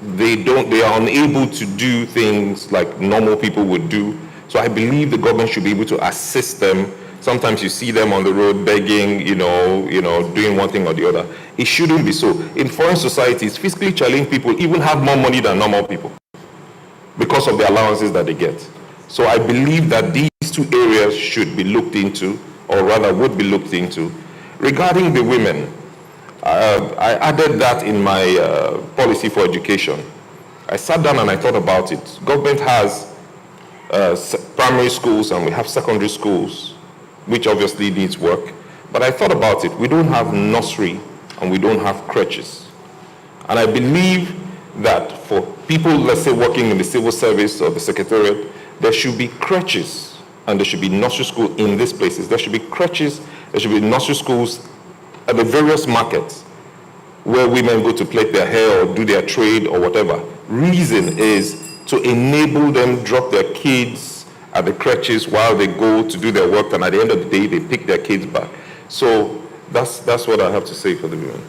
they are unable to do things like normal people would do. So I believe the government should be able to assist them. Sometimes you see them on the road begging, doing one thing or the other. It shouldn't be so. In foreign societies, physically challenged people even have more money than normal people because of the allowances that they get. So I believe that these two areas should be looked into, or rather would be looked into. Regarding the women, I added that in my policy for education. I sat down and I thought about it. Government has primary schools and we have secondary schools, which obviously needs work. But I thought about it. We don't have nursery and we don't have crèches. And I believe that for people, let's say, working in the civil service or the secretariat, there should be crèches and there should be nursery school in these places. There should be crèches, there should be nursery schools at the various markets where women go to plait their hair or do their trade or whatever. Reason is to enable them drop their kids at the crèches while they go to do their work, and at the end of the day, they pick their kids back. So that's what I have to say for the moment.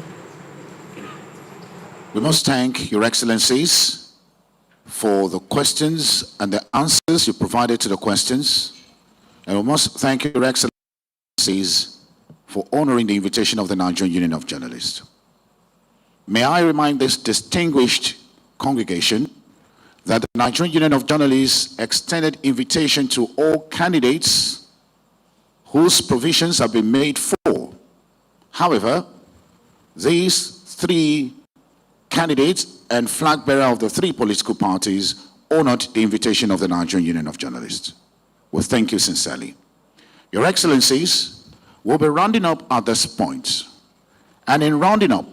We must thank Your Excellencies for the questions and the answers you provided to the questions. And we must thank Your Excellencies for honoring the invitation of the Nigerian Union of Journalists. May I remind this distinguished congregation that the Nigerian Union of Journalists extended invitation to all candidates whose provisions have been made for. However, these three candidates and flag bearer of the three political parties honored the invitation of the Nigerian Union of Journalists. We thank you sincerely. Your Excellencies, we'll be rounding up at this point. And in rounding up,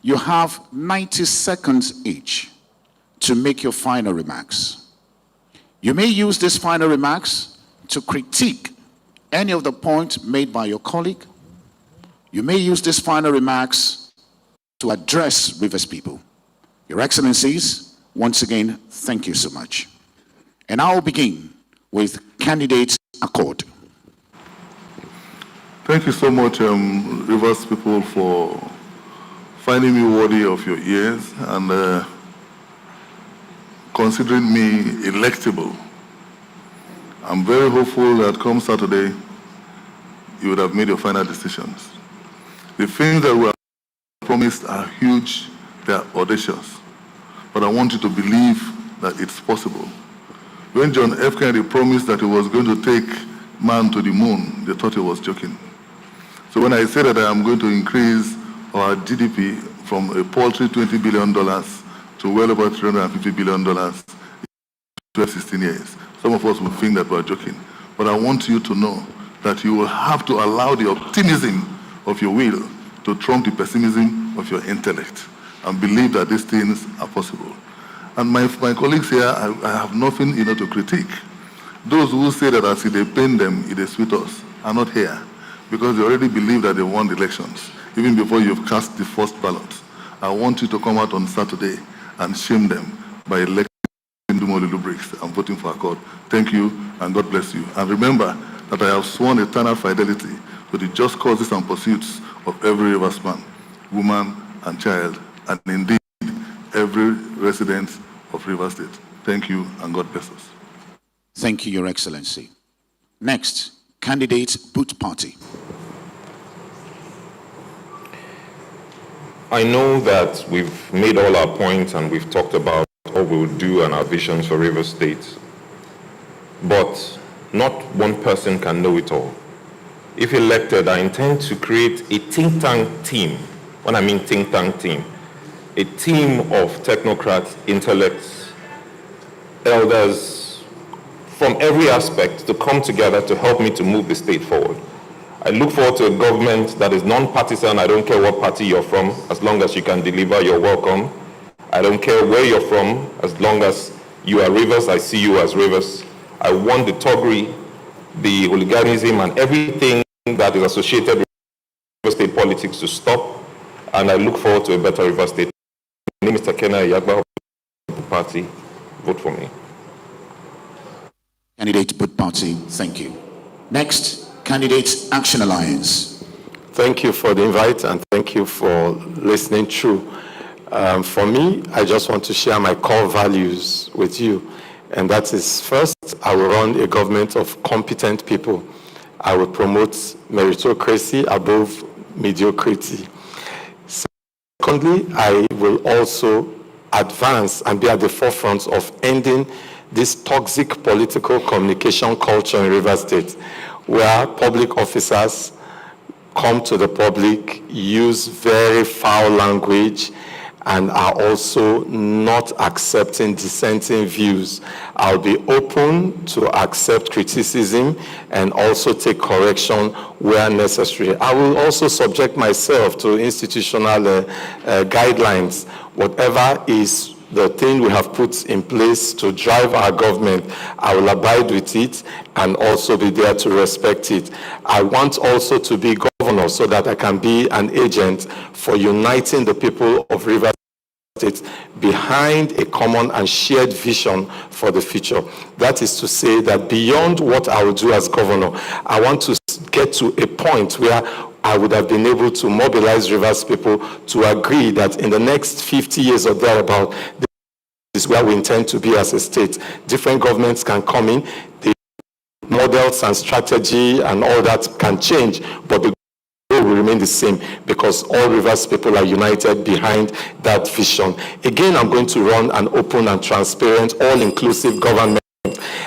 you have 90 seconds each to make your final remarks. You may use these final remarks to critique any of the points made by your colleague. You may use these final remarks to address Rivers people. Your Excellencies, once again, thank you so much. And I will begin with Candidate Accord. Thank you so much, Rivers people, for finding me worthy of your ears and considering me electable. I'm very hopeful that come Saturday, you would have made your final decisions. The things that were promised are huge, they are audacious, but I want you to believe that it's possible. When John F. Kennedy promised that he was going to take man to the moon, they thought he was joking. So when I say that I am going to increase our GDP from a paltry $20 billion to well over $350 billion in 12, 16 years, some of us will think that we're joking. But I want you to know that you will have to allow the optimism of your will to trump the pessimism of your intellect and believe that these things are possible. And my colleagues here, I have nothing to critique. Those who say that as they pain them, it is sweet us, are not here because they already believe that they won the elections, even before you've cast the first ballot. I want you to come out on Saturday and shame them by electing Dumo, Lulu, Briggs and voting for Accord. Thank you and God bless you. And remember that I have sworn eternal fidelity to the just causes and pursuits of every Rivers man, woman and child, and indeed every resident of Rivers State. Thank you and God bless us. Thank you, Your Excellency. Next, candidate Boot Party. I know that we've made all our points and we've talked about what we will do and our visions for Rivers State, but not one person can know it all. If elected, I intend to create a think tank team. When I mean think tank team, a team of technocrats, intellects, elders from every aspect to come together to help me to move the state forward. I look forward to a government that is non-partisan. I don't care what party you're from, as long as you can deliver, you're welcome. I don't care where you're from, as long as you are Rivers, I see you as Rivers. I want the toggery, the hooliganism, and everything that is associated with Rivers State politics to stop, and I look forward to a better Rivers State. My name is Tekena of the party. Vote for me. Candidate Boot Party, thank you. Next, candidate Action Alliance. Thank you for the invite and thank you for listening through. For me, I just want to share my core values with you. And that is, first, I will run a government of competent people. I will promote meritocracy above mediocrity. Secondly, I will also advance and be at the forefront of ending this toxic political communication culture in Rivers State, where public officers come to the public, use very foul language, and are also not accepting dissenting views. I'll be open to accept criticism and also take correction where necessary. I will also subject myself to institutional guidelines. Whatever is the thing we have put in place to drive our government, I will abide with it and also be there to respect it. I want also to be governor so that I can be an agent for uniting the people of Rivers State behind a common and shared vision for the future. That is to say that beyond what I will do as governor, I want to get to a point where I would have been able to mobilize Rivers people to agree that in the next 50 years or thereabout, this is where we intend to be as a state. Different governments can come in, the models and strategy and all that can change, but the goal will remain the same because all Rivers people are united behind that vision. Again, I'm going to run an open and transparent, all-inclusive government.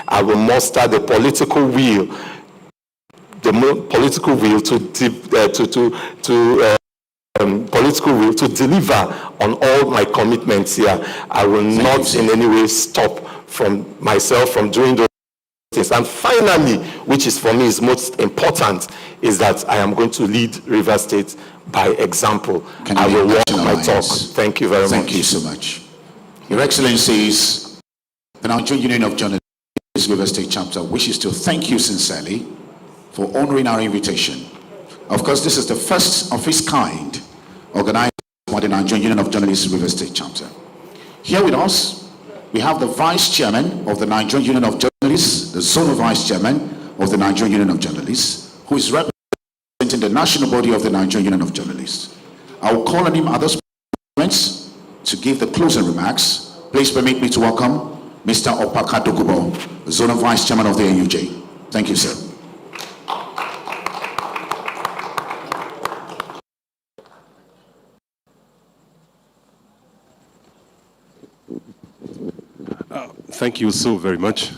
I will muster the political will to deliver on all my commitments here. I will not in any way stop from myself from doing those things. And finally, which is for me is most important, is that I am going to lead Rivers State by example. I will walk my talk. Thank you very much. Thank you so much. Your Excellencies, the Nigerian Union of Journalists Rivers State Chapter wishes to thank you sincerely for honoring our invitation. Of course, this is the first of its kind organized by the Nigerian Union of Journalists Rivers State Chapter. Here with us, we have the Vice Chairman of the Nigerian Union of Journalists, the Zonal Vice Chairman of the Nigerian Union of Journalists, who is representing the national body of the Nigerian Union of Journalists. I will call on him at this moment to give the closing remarks. Please permit me to welcome Mr. Opaka Dokubo, the Zonal Vice Chairman of the NUJ. Thank you, sir. Thank you so very much.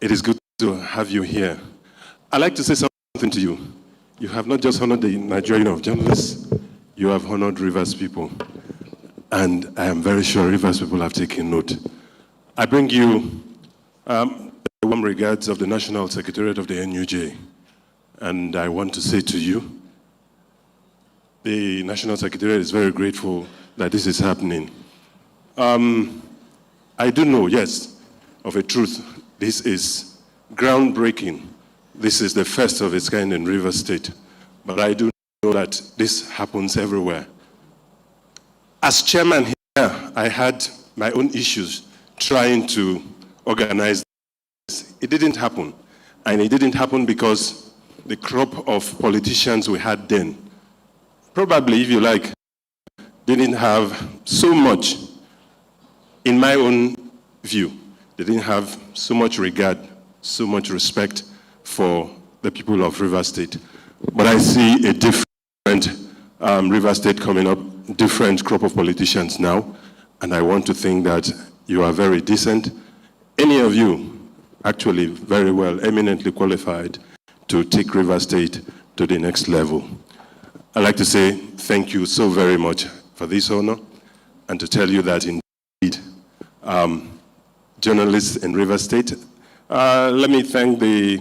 It is good to have you here. I'd like to say something to you. You have not just honored the Nigerian Union of Journalists, you have honored Rivers people. And I am very sure Rivers people have taken note. I bring you the warm regards of the National Secretariat of the NUJ. And I want to say to you, the National Secretariat is very grateful that this is happening. I do know, yes, of a truth, this is groundbreaking. This is the first of its kind in Rivers State. But I do know that this happens everywhere. As chairman here, I had my own issues trying to organize this. It didn't happen. And it didn't happen because the crop of politicians we had then, probably, if you like, didn't have so much. In my own view, they didn't have so much regard, so much respect for the people of Rivers State. But I see a different Rivers State coming up, different crop of politicians now, and I want to think that you are very decent. Any of you, actually very well, eminently qualified to take Rivers State to the next level. I'd like to say thank you so very much for this honor, and to tell you that indeed, journalists in Rivers State. Let me thank the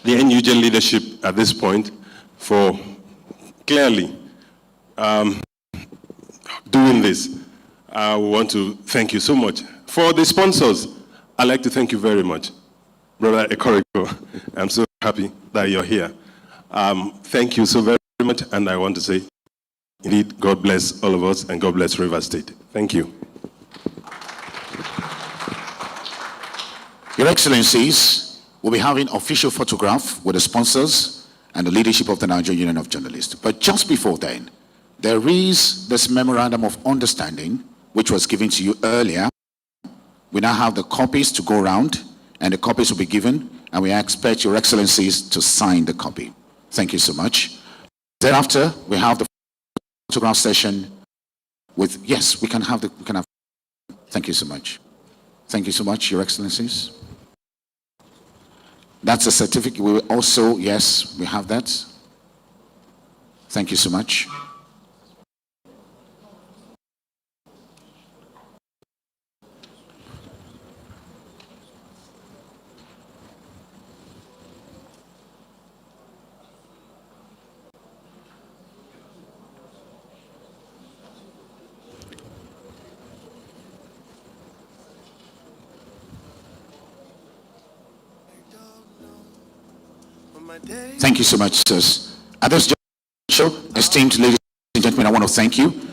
NUJ leadership at this point for clearly doing this. I want to thank you so much. For the sponsors, I'd like to thank you very much. Brother Ekoriko, I'm so happy that you're here. Thank you so very much, and I want to say, indeed, God bless all of us, and God bless Rivers State. Thank you. Your Excellencies, we'll be having official photograph with the sponsors and the leadership of the Nigerian Union of Journalists. But just before then, there is this memorandum of understanding, which was given to you earlier. We now have the copies to go around, and the copies will be given, and we expect Your Excellencies to sign the copy. Thank you so much. Thereafter, we have the photograph session with, yes, we can have. Thank you so much. Thank you so much, Your Excellencies. That's a certificate. We will also, yes, we have that. Thank you so much. Thank you so much, sirs. At this juncture, esteemed ladies and gentlemen, I want to thank you